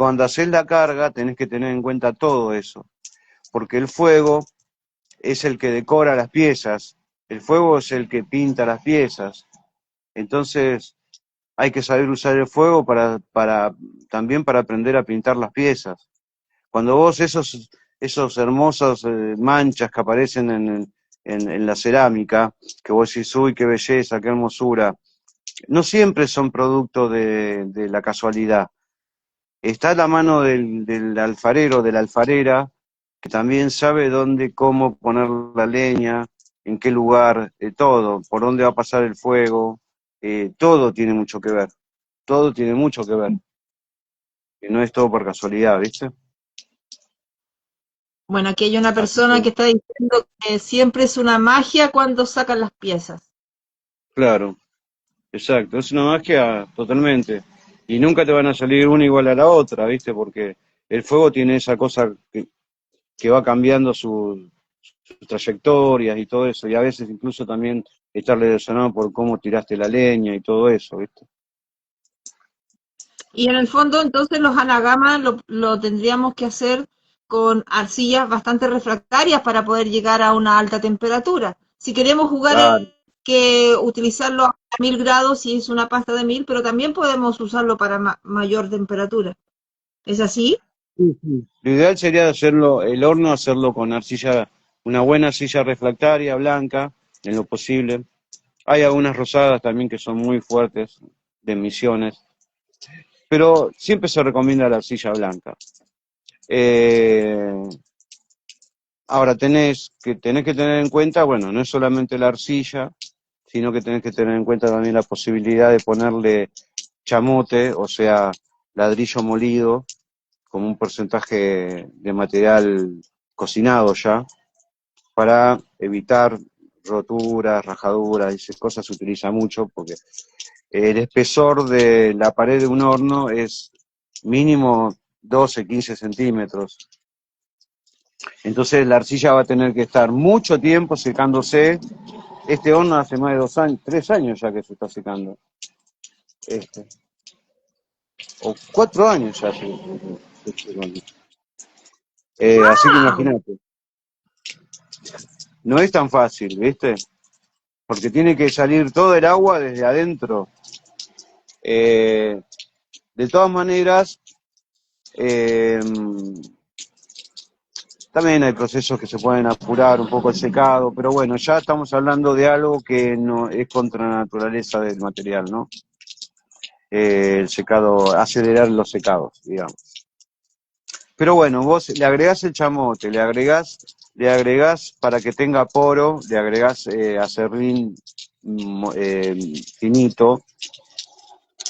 cuando haces la carga tenés que tener en cuenta todo eso, porque el fuego es el que decora las piezas, el fuego es el que pinta las piezas, entonces hay que saber usar el fuego también para aprender a pintar las piezas. Cuando vos esos hermosos manchas que aparecen en la cerámica, que vos decís, uy, qué belleza, qué hermosura, no siempre son producto de la casualidad. Está a la mano del alfarero, de la alfarera, que también sabe dónde, cómo poner la leña, en qué lugar, todo, por dónde va a pasar el fuego, todo tiene mucho que ver, todo tiene mucho que ver, y no es todo por casualidad, ¿viste? Bueno, aquí hay una Así persona que, que está diciendo que siempre es una magia cuando sacan las piezas. claro, exacto, es una magia totalmente, y nunca te van a salir una igual a la otra, ¿viste? Porque el fuego tiene esa cosa que va cambiando sus trayectorias y todo eso, y a veces incluso también estar relacionado por cómo tiraste la leña y todo eso, ¿viste? Y en el fondo, entonces, los anagamas lo tendríamos que hacer con arcillas bastante refractarias para poder llegar a una alta temperatura. Si queremos jugar, Claro. que utilizarlo a 1000 grados si es una pasta de 1000, pero también podemos usarlo para mayor temperatura. ¿Es así? Sí, sí. Lo ideal sería hacerlo, el horno, hacerlo con arcilla, una buena arcilla refractaria, blanca, en lo posible. Hay algunas rosadas también que son muy fuertes, de emisiones, pero siempre se recomienda la arcilla blanca. Eh, Ahora tenés que tener en cuenta, bueno, no es solamente la arcilla, sino que tenés que tener en cuenta también la posibilidad de ponerle chamote, o sea, ladrillo molido, como un porcentaje de material cocinado ya, para evitar roturas, rajaduras, y esas cosas se utiliza mucho, porque el espesor de la pared de un horno es mínimo 12, 15 centímetros. Entonces la arcilla va a tener que estar mucho tiempo secándose. Este horno hace más de 2 años, 3 años ya que se está secando. Este, o 4 años ya se secando. Así que ¡Wow! imagínate, no es tan fácil, ¿viste? Porque tiene que salir todo el agua desde adentro. De todas maneras, eh, también hay procesos que se pueden apurar un poco el secado, pero bueno, ya estamos hablando de algo que no es contra la naturaleza del material, ¿no? El secado, acelerar los secados, digamos. Pero bueno, vos le agregás el chamote, le agregás para que tenga poro, le agregás acerrín finito,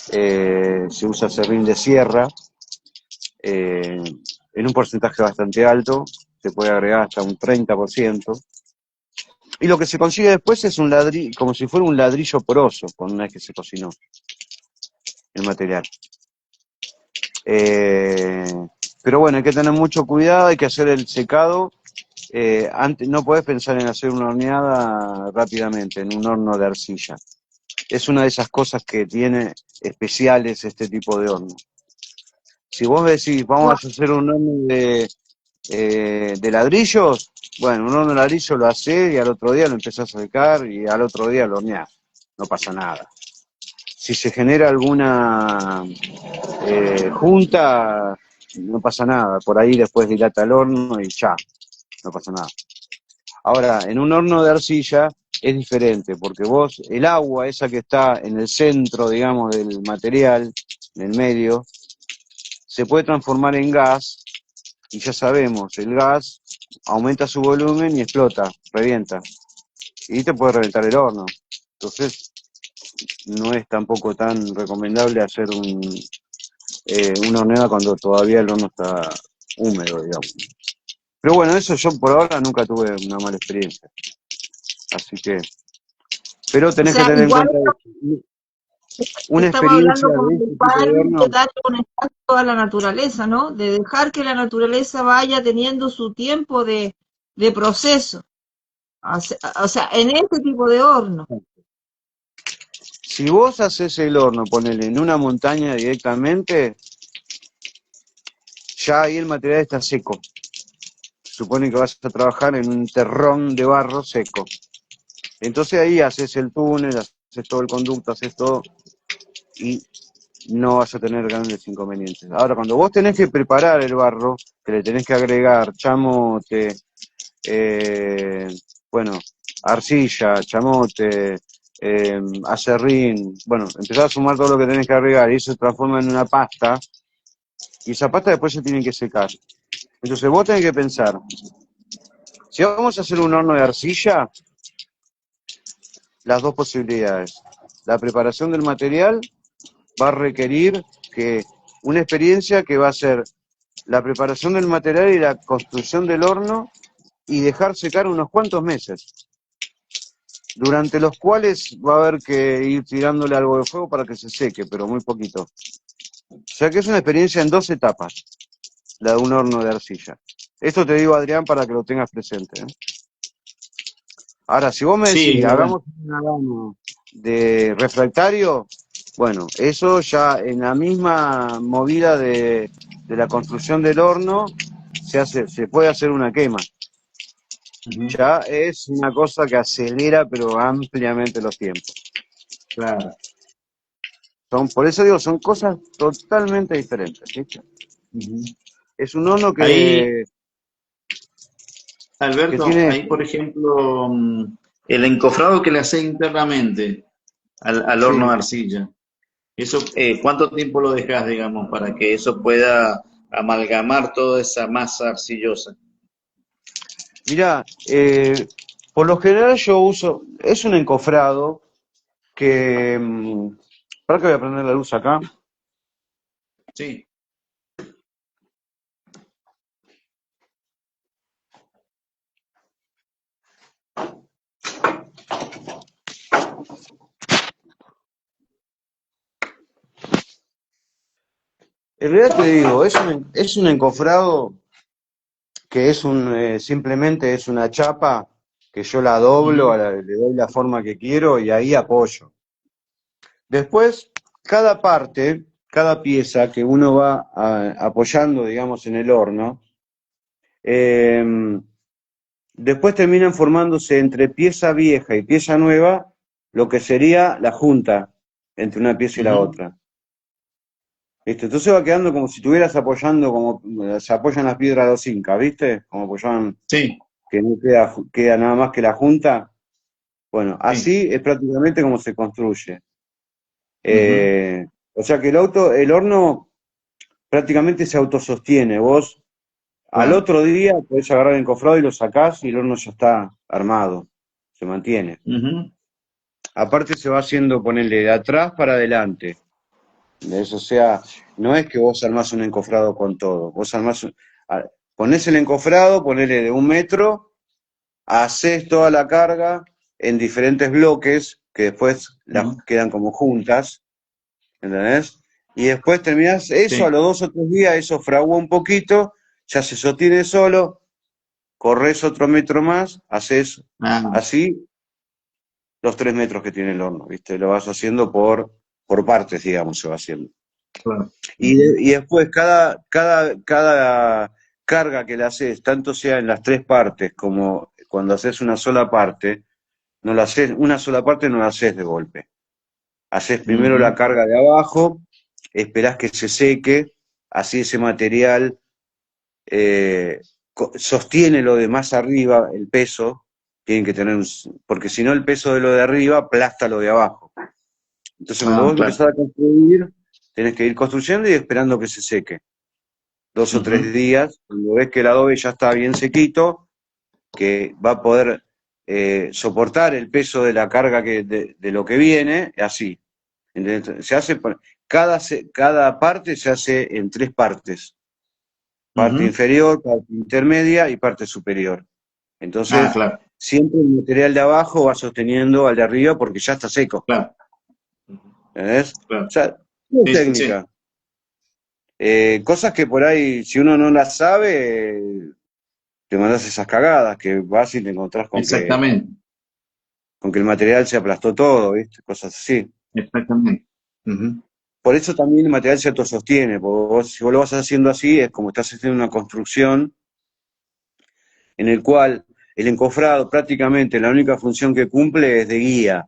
se usa acerrín de sierra, eh, en un porcentaje bastante alto, se puede agregar hasta un 30%. Y lo que se consigue después es un ladrillo, como si fuera un ladrillo poroso, con una vez que se cocinó el material. Pero bueno, hay que tener mucho cuidado, hay que hacer el secado. Antes, no podés pensar en hacer una horneada rápidamente, en un horno de arcilla. Es una de esas cosas que tiene especiales este tipo de horno. Si vos decís, vamos a hacer un horno de ladrillos, bueno, un horno de ladrillo lo hacés y al otro día lo empezás a secar y al otro día lo horneás. No pasa nada. Si se genera alguna junta, no pasa nada. Por ahí después dilata el horno y ya, no pasa nada. Ahora, en un horno de arcilla es diferente, porque vos, el agua esa que está en el centro, digamos, del material, en el medio, se puede transformar en gas, y ya sabemos, el gas aumenta su volumen y explota, revienta, y te puede reventar el horno. Entonces, no es tampoco tan recomendable hacer una horneada cuando todavía el horno está húmedo, digamos. Pero bueno, eso yo por ahora nunca tuve una mala experiencia. Así que, pero O tenés que sea, tener en igual cuenta una estamos experiencia hablando como de de este tipo de horno. darle un espacio a la naturaleza, ¿no? De dejar que la naturaleza vaya teniendo su tiempo de proceso. O sea, en este tipo de horno. Si vos haces el horno, ponele en una montaña directamente, ya ahí el material está seco. Supone que vas a trabajar en un terrón de barro seco. Entonces ahí haces el túnel, haces todo el conducto, haces todo y no vas a tener grandes inconvenientes. Ahora, cuando vos tenés que preparar el barro, que le tenés que agregar chamote, bueno, arcilla, chamote, acerrín, bueno, empezás a sumar todo lo que tenés que agregar y eso se transforma en una pasta y esa pasta después se tiene que secar. Entonces vos tenés que pensar, si vamos a hacer un horno de arcilla, las dos posibilidades. La preparación del material va a requerir que una experiencia que va a ser la preparación del material y la construcción del horno y dejar secar unos cuantos meses, durante los cuales va a haber que ir tirándole algo de fuego para que se seque, pero muy poquito. O sea que es una experiencia en dos etapas, la de un horno de arcilla. Esto te digo, Adrián, para que lo tengas presente, ¿eh? Ahora, si vos me Sí, decís, bueno. hagamos un horno de refractario, bueno, eso ya en la misma movida de la construcción del horno se puede hacer una quema. Ya es una cosa que acelera pero ampliamente los tiempos. Claro. Por eso digo, son cosas totalmente diferentes, ¿viste? Es un horno Ahí, que Alberto, tiene, ahí por ejemplo, el encofrado que le hace internamente al horno de sí, arcilla, eso, ¿cuánto tiempo lo dejas, digamos, para que eso pueda amalgamar toda esa masa arcillosa? mirá, por lo general yo uso, es un encofrado que, para que voy a prender la luz acá. Sí. En realidad te digo, es un encofrado que es simplemente es una chapa que yo la doblo, Ujú. le doy la forma que quiero y ahí apoyo. Después, cada parte, cada pieza que uno va apoyando, digamos, en el horno, eh, después terminan formándose entre pieza vieja y pieza nueva lo que sería la junta entre una pieza y la Ujú. otra. ¿Viste? Entonces va quedando como si estuvieras apoyando como se apoyan las piedras de los incas, ¿viste? Como apoyaban, Sí, que no queda nada más que la junta. Bueno, sí. así es prácticamente como se construye. Ujú. O sea que el horno prácticamente se autosostiene. Vos al Claro. otro día podés agarrar el encofrado y lo sacás y el horno ya está armado, se mantiene. Ujú. Aparte se va haciendo, ponerle de atrás para adelante. Eso, o sea, no es que vos armás un encofrado con todo. Vos ponés el encofrado, ponele de 1 metro, haces toda la carga en diferentes bloques que después Ujú. quedan como juntas, ¿entendés? Y después terminás eso, a Sí. los 2 o 3 días, eso fragua un poquito, ya se sostiene solo, corres otro metro más, haces Ah, así los 3 metros que tiene el horno, ¿viste? Lo vas haciendo por partes, digamos, se va haciendo. claro. Y, Ujú. y después cada carga que le haces, tanto sea en las tres partes como cuando haces una sola parte, no la haces, una sola parte no la haces de golpe. Haces primero la Ujú. carga de abajo, esperás que se seque, así ese material sostiene lo de más arriba, el peso, tienen que tener porque si no el peso de lo de arriba aplasta lo de abajo. Entonces cuando Ah, vos claro. empezás a construir, tenés que ir construyendo y esperando que se seque. 2 o 3 días, cuando ves que el adobe ya está bien sequito, que va a poder soportar el peso de la carga de lo que viene, así. ¿Entendés? Cada parte se hace en tres partes, parte Ujú. inferior, parte intermedia y parte superior. Ah, Entonces, claro, siempre el material de abajo va sosteniendo al de arriba porque ya está seco. claro, ¿Entendés? O claro. sea, es Sí, sí, sí, técnica. Cosas que por ahí, si uno no las sabe, te mandás esas cagadas, que vas y te encontrás exactamente, con que el material se aplastó todo, ¿viste? Cosas así. exactamente. Ujú. por eso también el material se autosostiene, porque si vos lo vas haciendo así, es como estás haciendo una construcción en el cual el encofrado prácticamente la única función que cumple es de guía,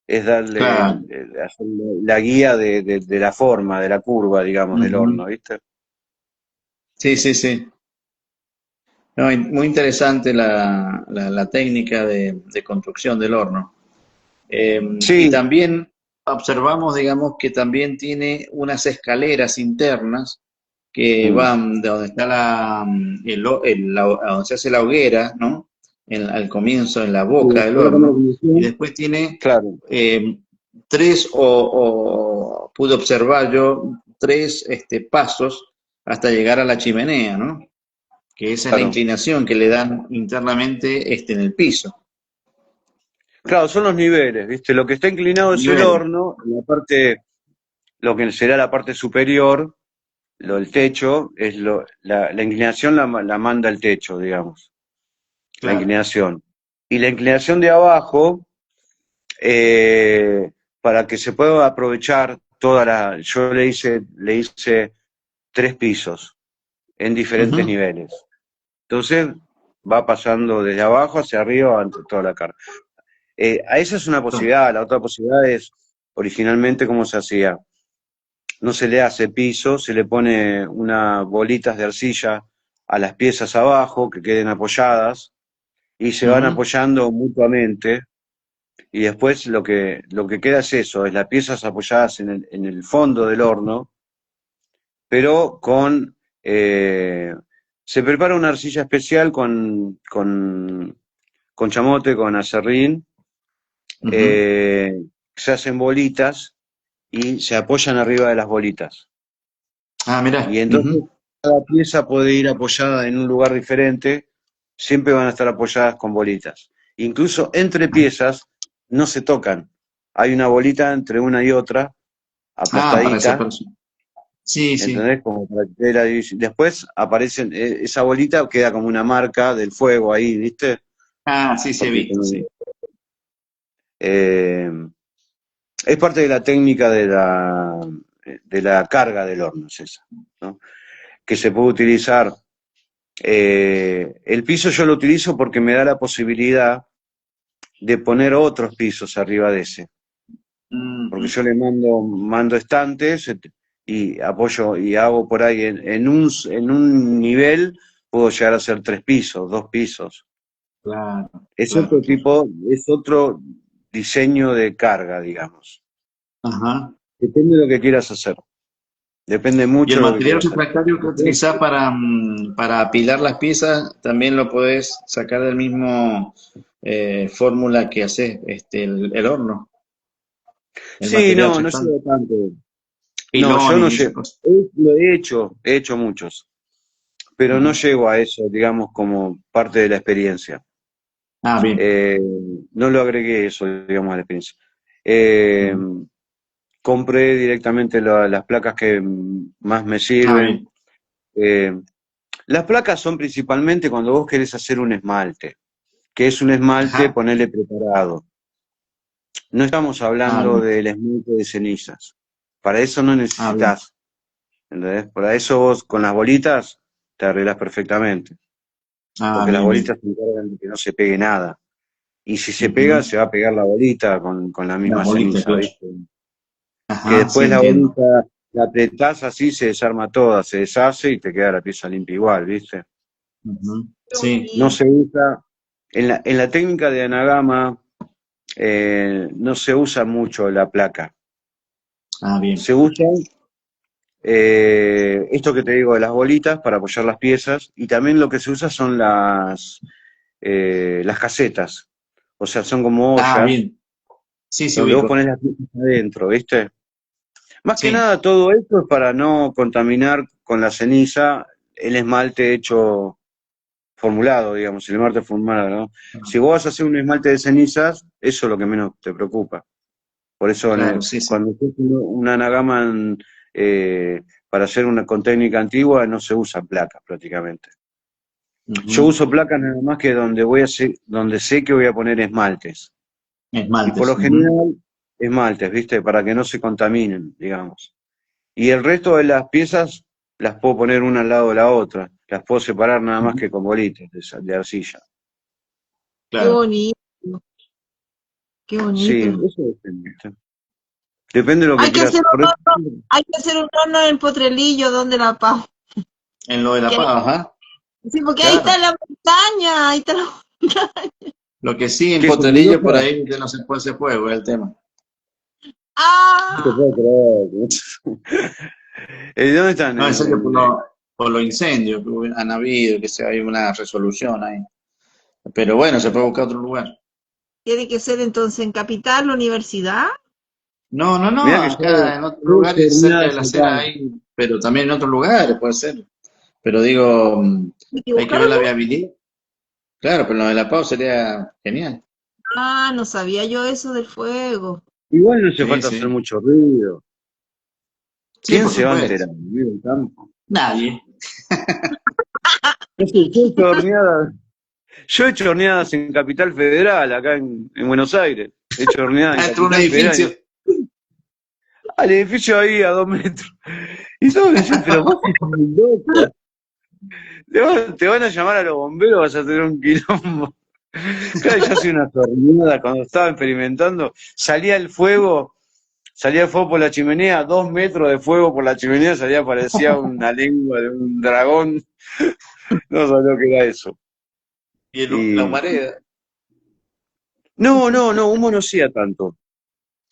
es darle Claro. hacer la guía de la forma, de la curva, digamos, del Ujú. horno, ¿viste? Sí, sí, sí. No, muy interesante la técnica de construcción del horno. Y Sí, también observamos, digamos, que también tiene unas escaleras internas que mm, van de donde está donde se hace la hoguera, ¿no? Al comienzo, en la sí, boca del ahora con la horno, y comisión, después tiene claro, eh, tres, o pude observar yo, tres pasos hasta llegar a la chimenea, ¿no? Que esa es la claro. inclinación que le dan internamente en el piso. Claro, son los niveles, ¿viste? Lo que está inclinado es el Niveles. horno, en la parte, lo que será la parte superior, el techo, la inclinación la manda el techo, digamos, la Claro. inclinación. Y la inclinación de abajo, eh, para que se pueda aprovechar yo le hice 3 pisos en diferentes Ujú. niveles. Entonces va pasando desde abajo hacia arriba ante toda la carga. A esa es una posibilidad, la otra posibilidad es originalmente cómo se hacía. No se le hace piso, se le pone unas bolitas de arcilla a las piezas abajo que queden apoyadas y se van Ujú. apoyando mutuamente y después lo que queda es eso, es las piezas apoyadas en el fondo del horno, pero se prepara una arcilla especial con chamote, con aserrín, Ujú. se hacen bolitas y se apoyan arriba de las bolitas. Ah, Y mira. entonces cada pieza puede ir apoyada en un lugar diferente, siempre van a estar apoyadas con bolitas. Incluso entre piezas no se tocan. Hay una bolita entre una y otra, Ah, para esa aplastadita, persona. Sí, sí. ¿entendés? Como para que quede la división. Después aparecen, esa bolita queda como una marca del fuego ahí, ¿viste? Ah, sí, sí he Porque visto, sí. eh, es parte de la técnica de la carga del horno, es esa, ¿no? Que se puede utilizar. El piso yo lo utilizo porque me da la posibilidad de poner otros pisos arriba de ese, porque Ujú. yo le mando estantes y apoyo y hago por ahí en un nivel puedo llegar a hacer 3 pisos, 2 pisos. Claro, Es claro, otro claro. tipo, es otro diseño de carga, digamos. Ajá. Depende de lo que quieras hacer. Depende Y el mucho de lo que material quieras hacer. refractario que utilizás para apilar las piezas, también lo podés sacar del mismo fórmula que hace el horno, el Sí, material no, no resultante. llevo tanto. No, yo Pilón no y esas llego. cosas. Lo he hecho muchos, pero no Ajá. llego a eso, digamos, como parte de la experiencia. Ah, bien. Eh, no lo agregué eso, digamos, a la experiencia. Eh, Ujú. compré directamente las placas que más me Ah, sirven. bien. Eh, las placas son principalmente cuando vos querés hacer un esmalte, que es un esmalte, Ajá. ponerle preparado. No estamos Ah, hablando bien. del esmalte de cenizas. Para eso no Ah, bien. necesitas, ¿entendés? Para eso vos con las bolitas te arreglás perfectamente, Ah, porque las bien, bolitas bien. se encargan de que no se pegue nada. Y si se pega, Ujú. se va a pegar la bolita con la Las misma bolitas, ceniza, claro. ¿viste? Que Ajá, sí, después la entiendo. bolita la apretás así, se desarma toda, se deshace y te queda la pieza limpia igual, ¿viste? Ujú. Sí. No se usa, en la técnica de anagama, no se usa mucho la placa. Ah, bien. Se usa esto que te digo de las bolitas para apoyar las piezas y también lo que se usa son las casetas. O sea, son como Ah, ollas bien. Sí, sí, donde vos ubico. pones las piezas adentro, ¿viste? Más que Sí. nada todo esto es para no contaminar con la ceniza el esmalte hecho formulado, digamos, el esmalte formulado, ¿no? Si vos vas a hacer un esmalte de cenizas, eso es lo que menos te preocupa. Por eso Claro, sí, sí. cuando haces una anagama para hacer una con técnica antigua no se usan placas prácticamente. Yo Ujú. uso placas nada más que donde sé que voy a poner esmaltes. Y por Esmaltes. lo Ujú. general, esmaltes, ¿viste? Para que no se contaminen, digamos. y el resto de las piezas las puedo poner una al lado de la otra. Las puedo separar nada más que con bolitas de arcilla. Qué Claro. bonito, qué Sí, bonito. eso depende. Depende de lo que Hay que quieras. hacer un horno, hay que hacer un horno en Potrelillo, donde La Paz. En lo de La Que Paz, ajá. sí, porque ahí está Claro. la montaña, ahí está la montaña. Lo que sí, en ¿Qué es un Potrerillo por Mendoza? ahí que no se puede hacer fuego, es el tema. No te ¡Ah! puedo creer. ¿Dónde están? No, en serio, por los incendios que han habido, que sea, hay una resolución ahí. Pero bueno, se puede buscar otro lugar. Tiene que ser entonces en Capital, la universidad. No, no, no, Mirá que acá en otros yo he hecho lugares cerca de horneadas la acá. acera ahí, pero también en otros lugares puede ser. Pero digo, Hay que hay que ver la buscarlo. viabilidad. Claro, pero lo de la pau sería genial. Ah, no sabía yo eso del fuego. Igual no hace Sí, falta hacer sí. mucho ruido. Sí, ¿Quién por se va a supuesto. enterar? Vive en campo. Nadie. Yo he hecho horneadas. Yo he hecho horneadas en Capital Federal, acá en Buenos Aires. He hecho horneadas en Dentro de un Capital Federal. edificio. Al edificio ahí a 2 metros. Y todos me decían, pero vos sos un loco. Te van a llamar a los bomberos, vas a tener un quilombo. Claro, yo hacía una horneadas cuando estaba experimentando. Salía el fuego por la chimenea, 2 metros de fuego por la chimenea, parecía una lengua de un dragón. No sabía lo que era eso. Y la Y humareda. no, humo no hacía tanto.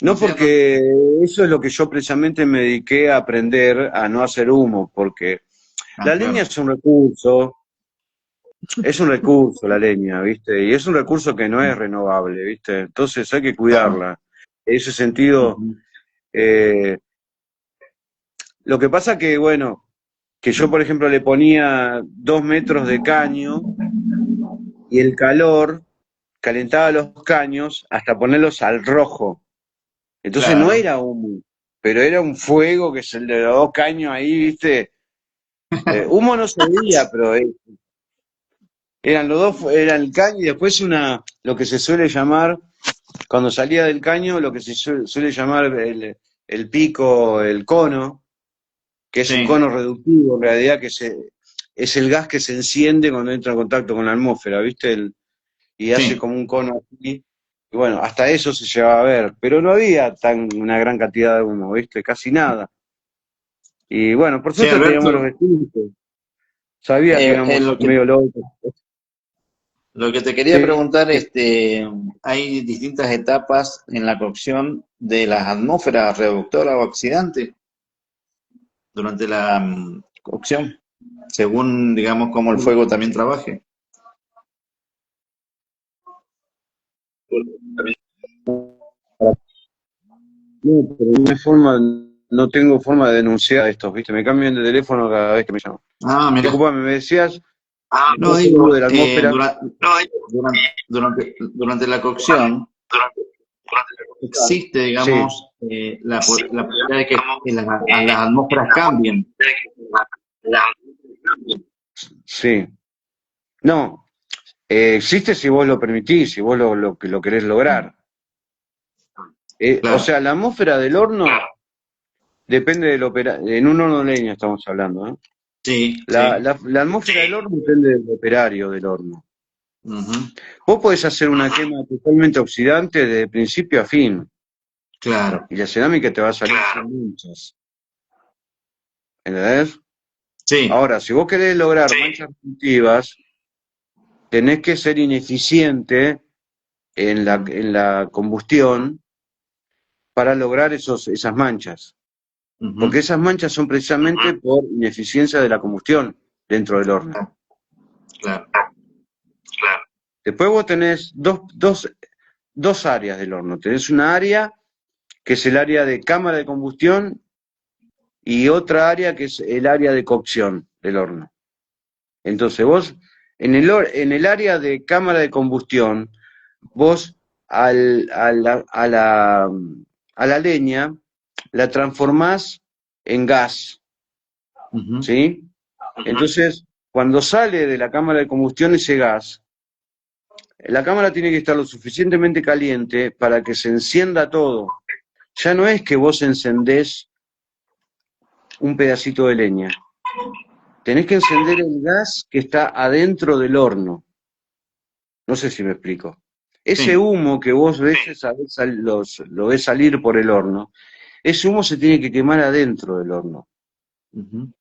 No No, sea tanto. porque eso es lo que yo precisamente me dediqué a aprender a no hacer humo, porque Ah, la leña claro. es un recurso la leña, ¿viste? Y es un recurso que no es renovable, ¿viste? Entonces hay que Claro. cuidarla. En ese sentido, Ujú. eh, lo que pasa que, bueno, que yo, por ejemplo, le ponía 2 metros de caño y el calor calentaba los caños hasta ponerlos al rojo. Entonces no Claro. era humo, pero era un fuego que es el de los 2 caños ahí, ¿viste? Humo no se veía, pero eran los dos, eran el caño y después lo que se suele llamar, cuando salía del caño, lo que se suele llamar el pico, el cono, que es un Sí, cono reductivo, en realidad es el gas que se enciende cuando entra en contacto con la atmósfera, ¿viste? Y hace sí. como un cono así. Y bueno, hasta eso se llevaba a ver, pero no había una gran cantidad de humo, ¿viste? Casi nada. Y bueno, por Sí, suerte teníamos los Alberto, vecinos que sabía que éramos lo que, medio locos. lo que te quería Sí, preguntar, hay distintas etapas en la cocción de las atmósferas reductoras o oxidantes durante la cocción, según, digamos, cómo el fuego también trabaje. no, pero no tengo forma de denunciar estos, ¿viste? Me cambian de teléfono cada vez que me llaman. Ah, mira. Disculpame, me decías, No, estás hablando digo, de la atmósfera. durante la cocción existe, Sí, digamos, la posibilidad de que las atmósferas cambien. sí. No, existe si vos lo permitís, si vos lo querés lograr. O Claro, sea, la atmósfera del horno depende en un horno de leña estamos hablando, ¿eh? sí, La, sí. la, la atmósfera del horno depende del operario del horno. Ujú, Vos podés hacer una quema totalmente oxidante de principio a fin, claro, y la cerámica te va a salir sin manchas, ¿entendés? sí. Ahora, si vos querés lograr manchas positivas, tenés que ser ineficiente en la combustión para lograr esas manchas, porque Ujú, esas manchas son precisamente por ineficiencia de la combustión dentro del horno. claro. Después vos tenés dos áreas del horno. Tenés una área que es el área de cámara de combustión y otra área que es el área de cocción del horno. Entonces vos, en el área de cámara de combustión, vos a la leña la transformás en gas, Ujú, ¿sí? Entonces, cuando sale de la cámara de combustión ese gas, la cámara tiene que estar lo suficientemente caliente para que se encienda todo. Ya no es que vos encendés un pedacito de leña. Tenés que encender el gas que está adentro del horno. No sé si me explico. Ese Sí. humo que vos ves, lo ves salir por el horno, ese humo se tiene que quemar adentro del horno. Ujú.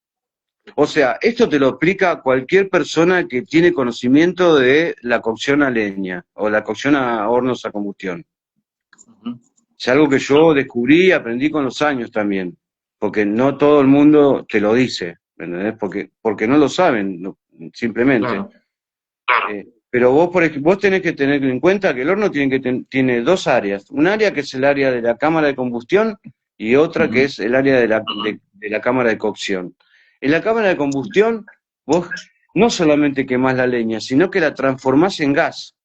O sea, esto te lo explica cualquier persona que tiene conocimiento de la cocción a leña o la cocción a hornos a combustión. Ujú. Es algo que yo descubrí y aprendí con los años también, porque no todo el mundo te lo dice, ¿me entendés? Porque no lo saben, simplemente. Claro. Pero vos, vos tenés que tener en cuenta que el horno tiene dos áreas. Un área que es el área de la cámara de combustión y otra que Ujú. es el área de la cámara de cocción. En la cámara de combustión, vos no solamente quemás la leña, sino que la transformás en gas.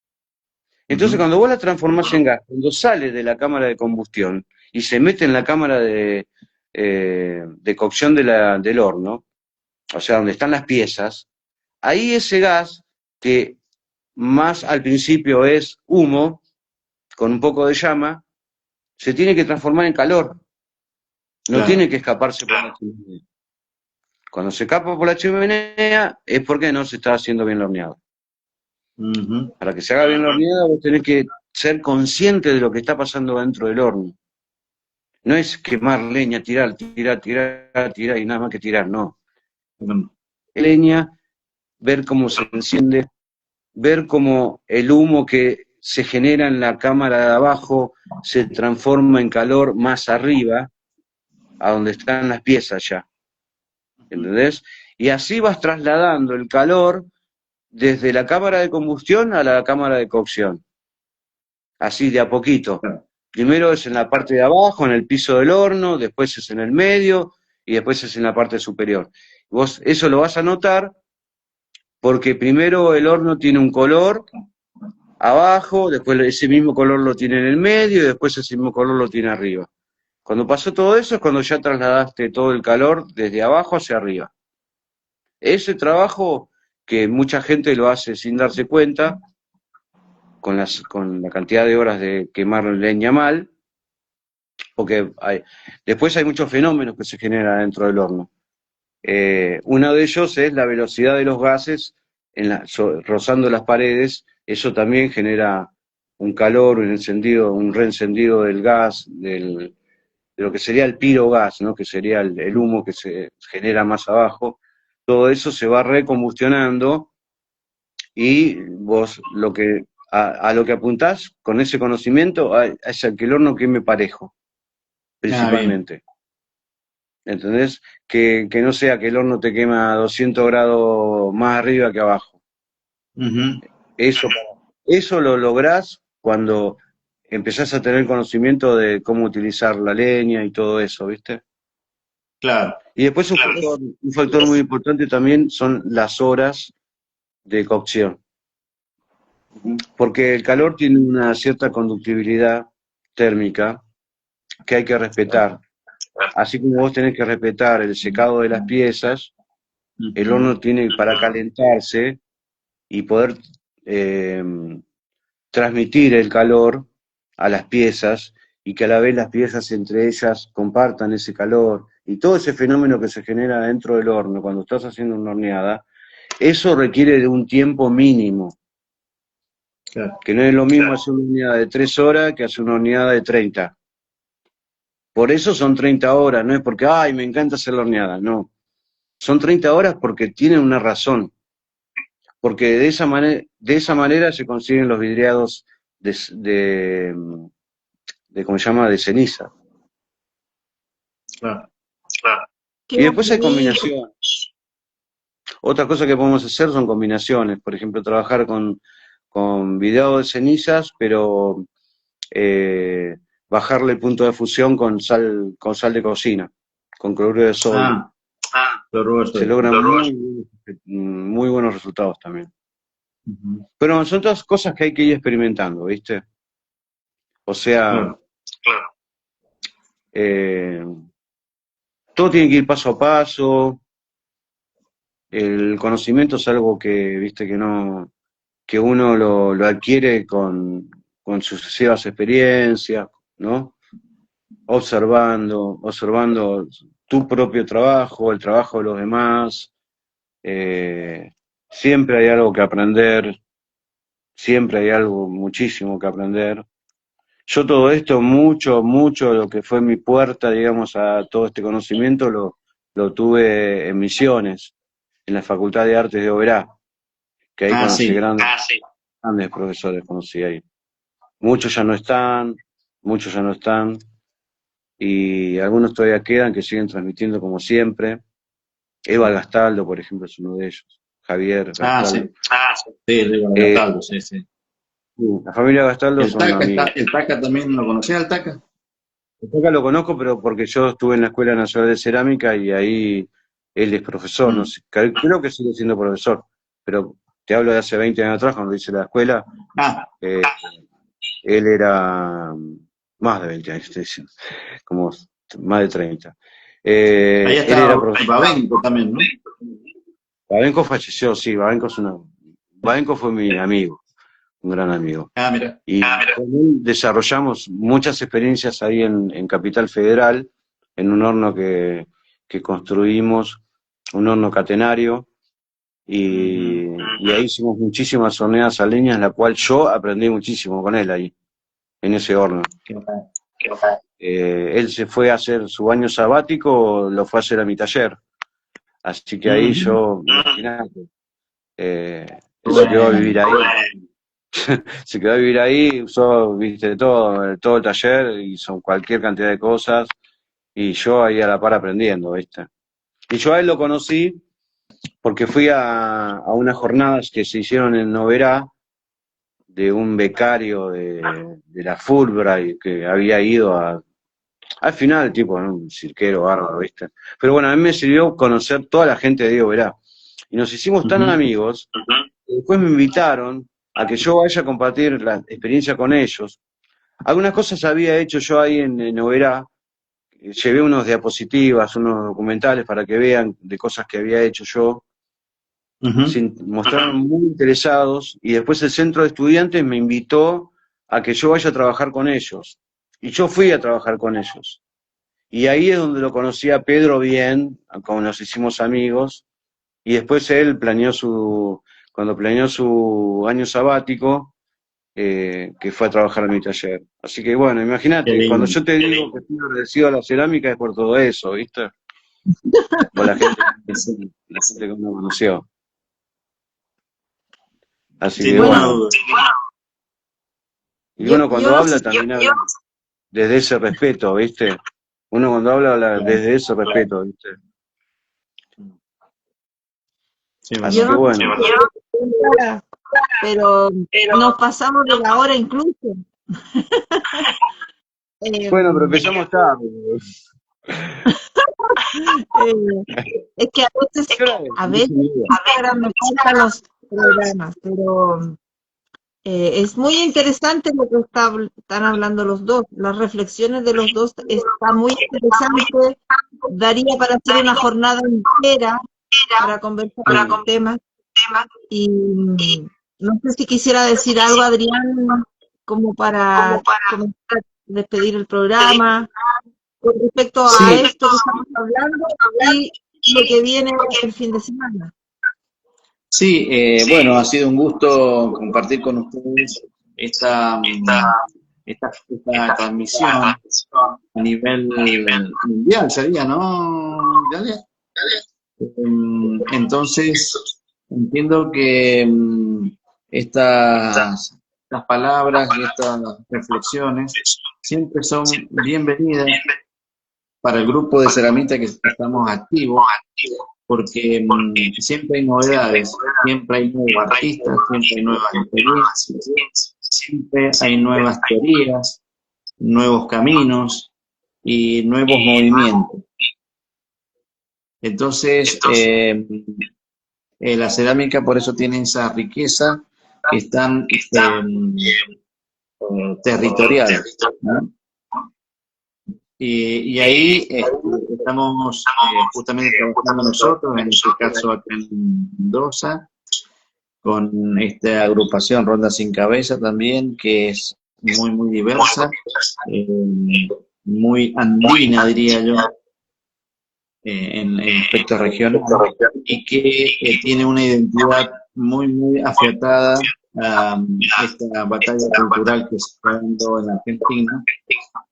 Entonces, Ujú. cuando vos la transformás en gas, cuando sale de la cámara de combustión y se mete en la cámara de cocción del horno, o sea, donde están las piezas, ahí ese gas, que más al principio es humo, con un poco de llama, se tiene que transformar en calor, no Claro. tiene que escaparse por la chimenea. Cuando se escapa por la chimenea es porque no se está haciendo bien la horneada. Ujú. Para que se haga bien la horneada vos tenés que ser consciente de lo que está pasando dentro del horno. No es quemar leña, tirar, tirar, tirar, tirar y nada más que tirar, no. Bueno. Leña, ver cómo se enciende, ver cómo el humo que se genera en la cámara de abajo se transforma en calor más arriba, a donde están las piezas ya. ¿Entendés? Y así vas trasladando el calor desde la cámara de combustión a la cámara de cocción. Así de a poquito. Claro. Primero es en la parte de abajo, en el piso del horno, después es en el medio y después es en la parte superior. Vos eso lo vas a notar porque primero el horno tiene un color abajo, después ese mismo color lo tiene en el medio y después ese mismo color lo tiene arriba. Cuando pasó todo eso es cuando ya trasladaste todo el calor desde abajo hacia arriba. Ese trabajo que mucha gente lo hace sin darse cuenta, con la cantidad de horas de quemar leña mal, porque después hay muchos fenómenos que se generan dentro del horno. Uno de ellos es la velocidad de los gases rozando las paredes. Eso también genera un calor, un encendido, un reencendido del gas, de lo que sería el pirogás, ¿no? Que sería el humo que se genera más abajo. Todo eso se va recombustionando y vos a lo que apuntás con ese conocimiento es a que el horno queme parejo, Ah, bien. principalmente. ¿Entendés? Que no sea que el horno te quema a 200 grados más arriba que abajo. Ujú. Eso, eso lo lográs cuando empezás a tener conocimiento de cómo utilizar la leña y todo eso, ¿viste? Claro. Y después un factor muy importante también son las horas de cocción, Ujú. porque el calor tiene una cierta conductibilidad térmica que hay que respetar. Así como vos tenés que respetar el secado de las piezas, el Ujú. horno tiene para calentarse y poder eh, transmitir el calor a las piezas y que a la vez las piezas entre ellas compartan ese calor y todo ese fenómeno que se genera dentro del horno cuando estás haciendo una horneada, eso requiere de un tiempo mínimo, Claro. que no es lo mismo hacer una horneada de 3 horas que hacer una horneada de 30. Por eso son 30 horas, no es porque, ay, me encanta hacer la horneada, no. Son 30 horas porque tienen una razón, porque de esa manera se consiguen los vidriados de ¿cómo se llama?, de ceniza. Claro. Qué Y después hay bonito. combinaciones. Otra cosa que podemos hacer son combinaciones, por ejemplo, trabajar con vidriado de cenizas, pero eh, bajarle el punto de fusión con sal de cocina, con cloruro de sodio. Ah, lo robó Se estoy. logran muy buenos resultados también. Ujú. Pero son todas cosas que hay que ir experimentando, ¿viste? O sea, Claro. eh, todo tiene que ir paso a paso. El conocimiento es algo que, viste, que uno lo adquiere con sucesivas experiencias, ¿no? Observando tu propio trabajo, el trabajo de los demás. Siempre hay algo que aprender, siempre hay algo muchísimo que aprender. Yo todo esto, mucho lo que fue mi puerta, digamos, a todo este conocimiento, lo tuve en Misiones, en la Facultad de Artes de Oberá, que ahí conocí Sí. grandes profesores, conocí ahí. Muchos ya no están, y algunos todavía quedan que siguen transmitiendo como siempre. Eva Gastaldo, por ejemplo, es uno de ellos. Javier Gastaldo. Sí. Sí, Eva Gastaldo, sí. La familia Gastaldo son amigos. El Taca también, ¿lo conocía el Taca? El Taca lo conozco, pero porque yo estuve en la Escuela Nacional de Cerámica y ahí él es profesor, no sé, creo que sigue siendo profesor, pero te hablo de hace 20 años atrás, cuando hice la escuela, él era más de 20 años, estoy diciendo, como más de 30. Ahí él era está profesor. Babenco también, ¿no? Babenco falleció, sí, Babenco fue mi amigo, un gran amigo. Mira. Y con él desarrollamos muchas experiencias ahí en Capital Federal, en un horno que construimos, un horno catenario, y ahí hicimos muchísimas horneadas a leña, en la cual yo aprendí muchísimo con él ahí, en ese horno. Él se fue a hacer su año sabático, lo fue a hacer a mi taller, así que ahí yo, imagínate, se quedó a vivir ahí. Se quedó a vivir ahí, usó, viste, todo el taller, hizo cualquier cantidad de cosas, y yo ahí a la par aprendiendo, ¿viste? Y yo a él lo conocí porque fui a unas jornadas que se hicieron en Noverá, de un becario de la Fulbright, que había ido al final, tipo, ¿no? Un cirquero bárbaro, ¿viste? Pero bueno, a mí me sirvió conocer toda la gente de Diego Verá. Y nos hicimos tan amigos, que después me invitaron a que yo vaya a compartir la experiencia con ellos. Algunas cosas había hecho yo ahí en Oberá, llevé unos diapositivas, unos documentales para que vean de cosas que había hecho yo, se mostraron muy interesados, y después el centro de estudiantes me invitó a que yo vaya a trabajar con ellos, y yo fui a trabajar con ellos. Y ahí es donde lo conocí a Pedro bien, como nos hicimos amigos, y después él cuando planeó su año sabático, que fue a trabajar a mi taller. Así que bueno, imagínate, cuando yo te digo que estoy agradecido a la cerámica es por todo eso, ¿viste? Por la gente que me conoció. Así que bueno. Y uno cuando habla también habla desde ese respeto, ¿viste? Uno cuando habla desde ese respeto, ¿viste? Así que bueno. Pero nos pasamos de la hora incluso. Bueno, pero empezamos tarde. Es que a veces me faltan los programas, pero es muy interesante lo que están hablando los dos. Las reflexiones de los dos está muy interesante. Daría para hacer una jornada entera para conversar con temas. Y no sé si quisiera decir algo, Adrián, como para despedir el programa, con respecto a esto que estamos hablando y lo que viene el fin de semana. Sí, bueno, ha sido un gusto compartir con ustedes esta transmisión a nivel mundial, sería, ¿no? Entonces, entiendo que estas palabras y estas reflexiones siempre son bienvenidas para el grupo de ceramistas que estamos activos, porque siempre hay novedades, siempre hay nuevos artistas, siempre hay nuevas experiencias, siempre hay nuevas teorías, nuevos caminos y nuevos movimientos. Entonces, la cerámica por eso tiene esa riqueza que es tan territorial, ¿no? Y ahí estamos justamente trabajando nosotros, en este caso acá en Mendoza, con esta agrupación Ronda Sin Cabeza también, que es muy, muy diversa, muy andina, diría yo, en aspectos regionales y que tiene una identidad muy, muy afiatada a esta batalla cultural que se está dando en Argentina,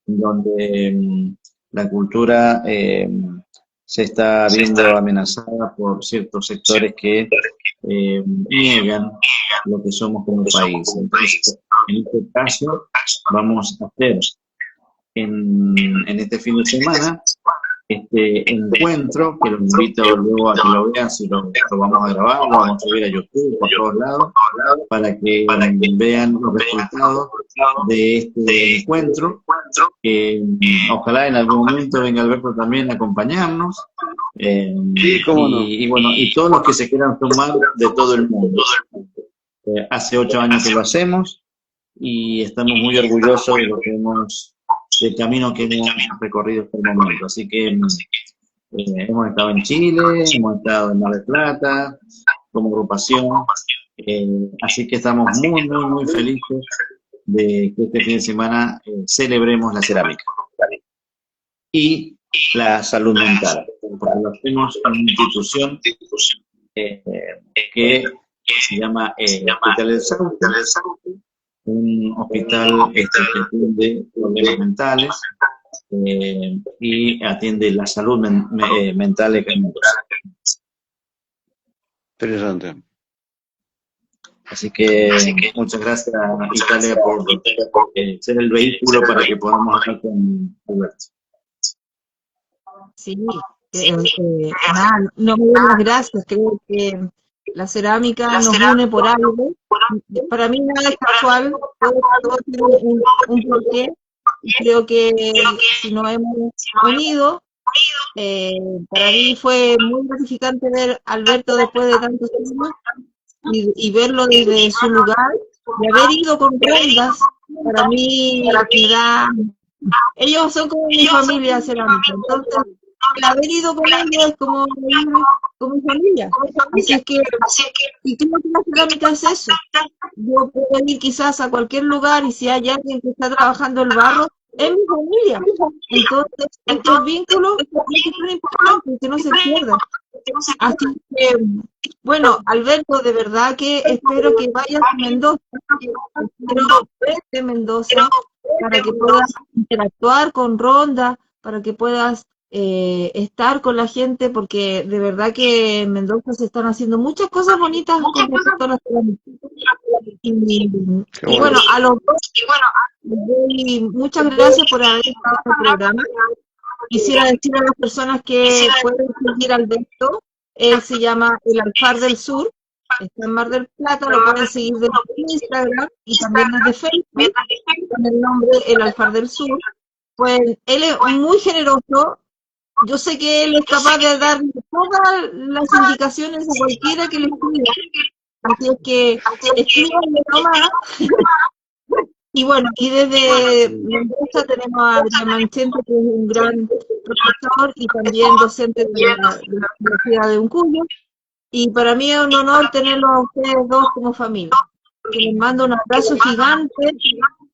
donde la cultura se está viendo amenazada por ciertos sectores que niegan lo que somos como país. Entonces, en este caso, vamos a hacer en este fin de semana este encuentro, que los invito luego a que lo vean, si lo vamos a grabar, lo vamos a subir a YouTube, por todos lados, para que vean los resultados de este encuentro, que ojalá en algún momento venga Alberto también a acompañarnos, Sí, cómo no. y bueno, y todos los que se quieran sumar de todo el mundo. Hace 8 años que lo hacemos y estamos muy orgullosos de lo que del camino que hemos recorrido hasta el momento. Así que hemos estado en Chile, hemos estado en Mar del Plata, como agrupación, así que estamos muy, muy, muy felices de que este fin de semana celebremos la cerámica y la salud mental, porque lo hacemos en una institución que se llama Hospital del Sauce, un hospital que atiende problemas mentales y atiende la salud mental de cañeros. Interesante. Así que muchas gracias, Italia, por ser el vehículo para que podamos hablar con Alberto. Sí, nada, no me den las gracias, creo que la cerámica nos une por algo. Para mí nada es casual, todo tiene un porqué, y creo que si nos hemos unido, para mí fue muy gratificante ver a Alberto después de tantos años y verlo desde su lugar, y haber ido con rondas, para mí me da... Ellos son como mi familia cerámica, entonces el haber ido con ellos es como ir con mi familia. Así es que, y creo que la cerámica es eso. Yo puedo ir quizás a cualquier lugar y si hay alguien que está trabajando el barro, es mi familia. Entonces, estos vínculos son importantes, que no se pierdan. Así que, bueno, Alberto, de verdad que espero que vayas a Mendoza, espero verte en Mendoza para que puedas interactuar con Ronda, para que puedas estar con la gente, porque de verdad que en Mendoza se están haciendo muchas cosas bonitas con respecto a la cerámica. Y bueno, a los dos, muchas gracias por haber estado en el programa. Quisiera decir a las personas que pueden seguir a Alberto, él se llama El Alfar del Sur, está en Mar del Plata, lo pueden seguir desde Instagram y también desde Facebook, con el nombre El Alfar del Sur. Pues él es muy generoso, yo sé que él es capaz de dar todas las indicaciones a cualquiera que le escriba, así es que escríbanle nomás. Y bueno, y desde Mendoza tenemos a Adrián Manchente, que es un gran profesor y también docente de la Universidad de Uncuyo. Y para mí es un honor tenerlos a ustedes dos como familia. Que les mando un abrazo gigante,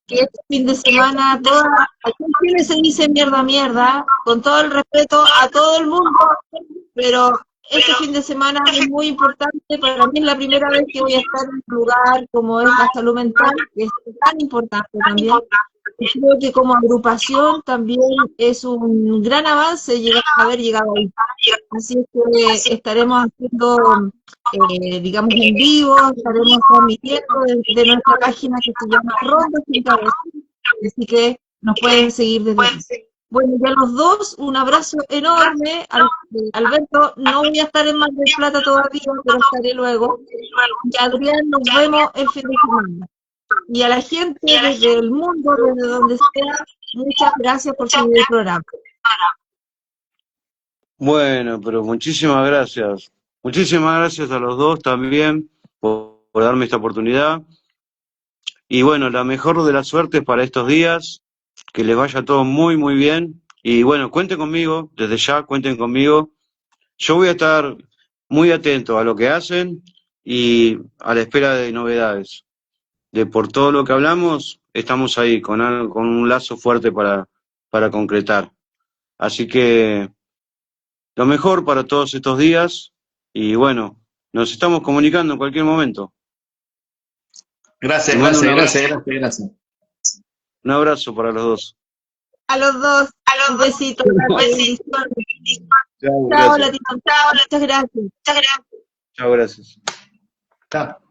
que este fin de semana, aquí en Chile se dice mierda, con todo el respeto a todo el mundo, pero este fin de semana es muy importante, para mí es la primera vez que voy a estar en un lugar como es la salud mental, que es tan importante también. Y creo que como agrupación también es un gran avance haber llegado ahí. Así es que estaremos haciendo, digamos, en vivo, estaremos transmitiendo desde nuestra página que se llama Ronda Sin Cabeza. Así que nos pueden seguir desde ahí. Bueno, ya los dos, un abrazo enorme. Alberto, no voy a estar en Mar del Plata todavía, pero estaré luego. Y Adrián, nos vemos el fin de semana. Y a la gente desde el mundo, desde donde sea, muchas gracias por seguir el programa. Bueno, pero muchísimas gracias. Muchísimas gracias a los dos también por darme esta oportunidad. Y bueno, la mejor de las suertes para estos días. Que les vaya todo muy, muy bien. Y bueno, cuenten conmigo, desde ya, cuenten conmigo. Yo voy a estar muy atento a lo que hacen y a la espera de novedades. Por todo lo que hablamos, estamos ahí, con un lazo fuerte para concretar. Así que lo mejor para todos estos días y bueno, nos estamos comunicando en cualquier momento. Gracias, Te mando gracias. un abrazo para los dos. A los dos, un besito. Chao, Chao, gracias. Latino. Chao, muchas gracias. Chao, gracias. Chao.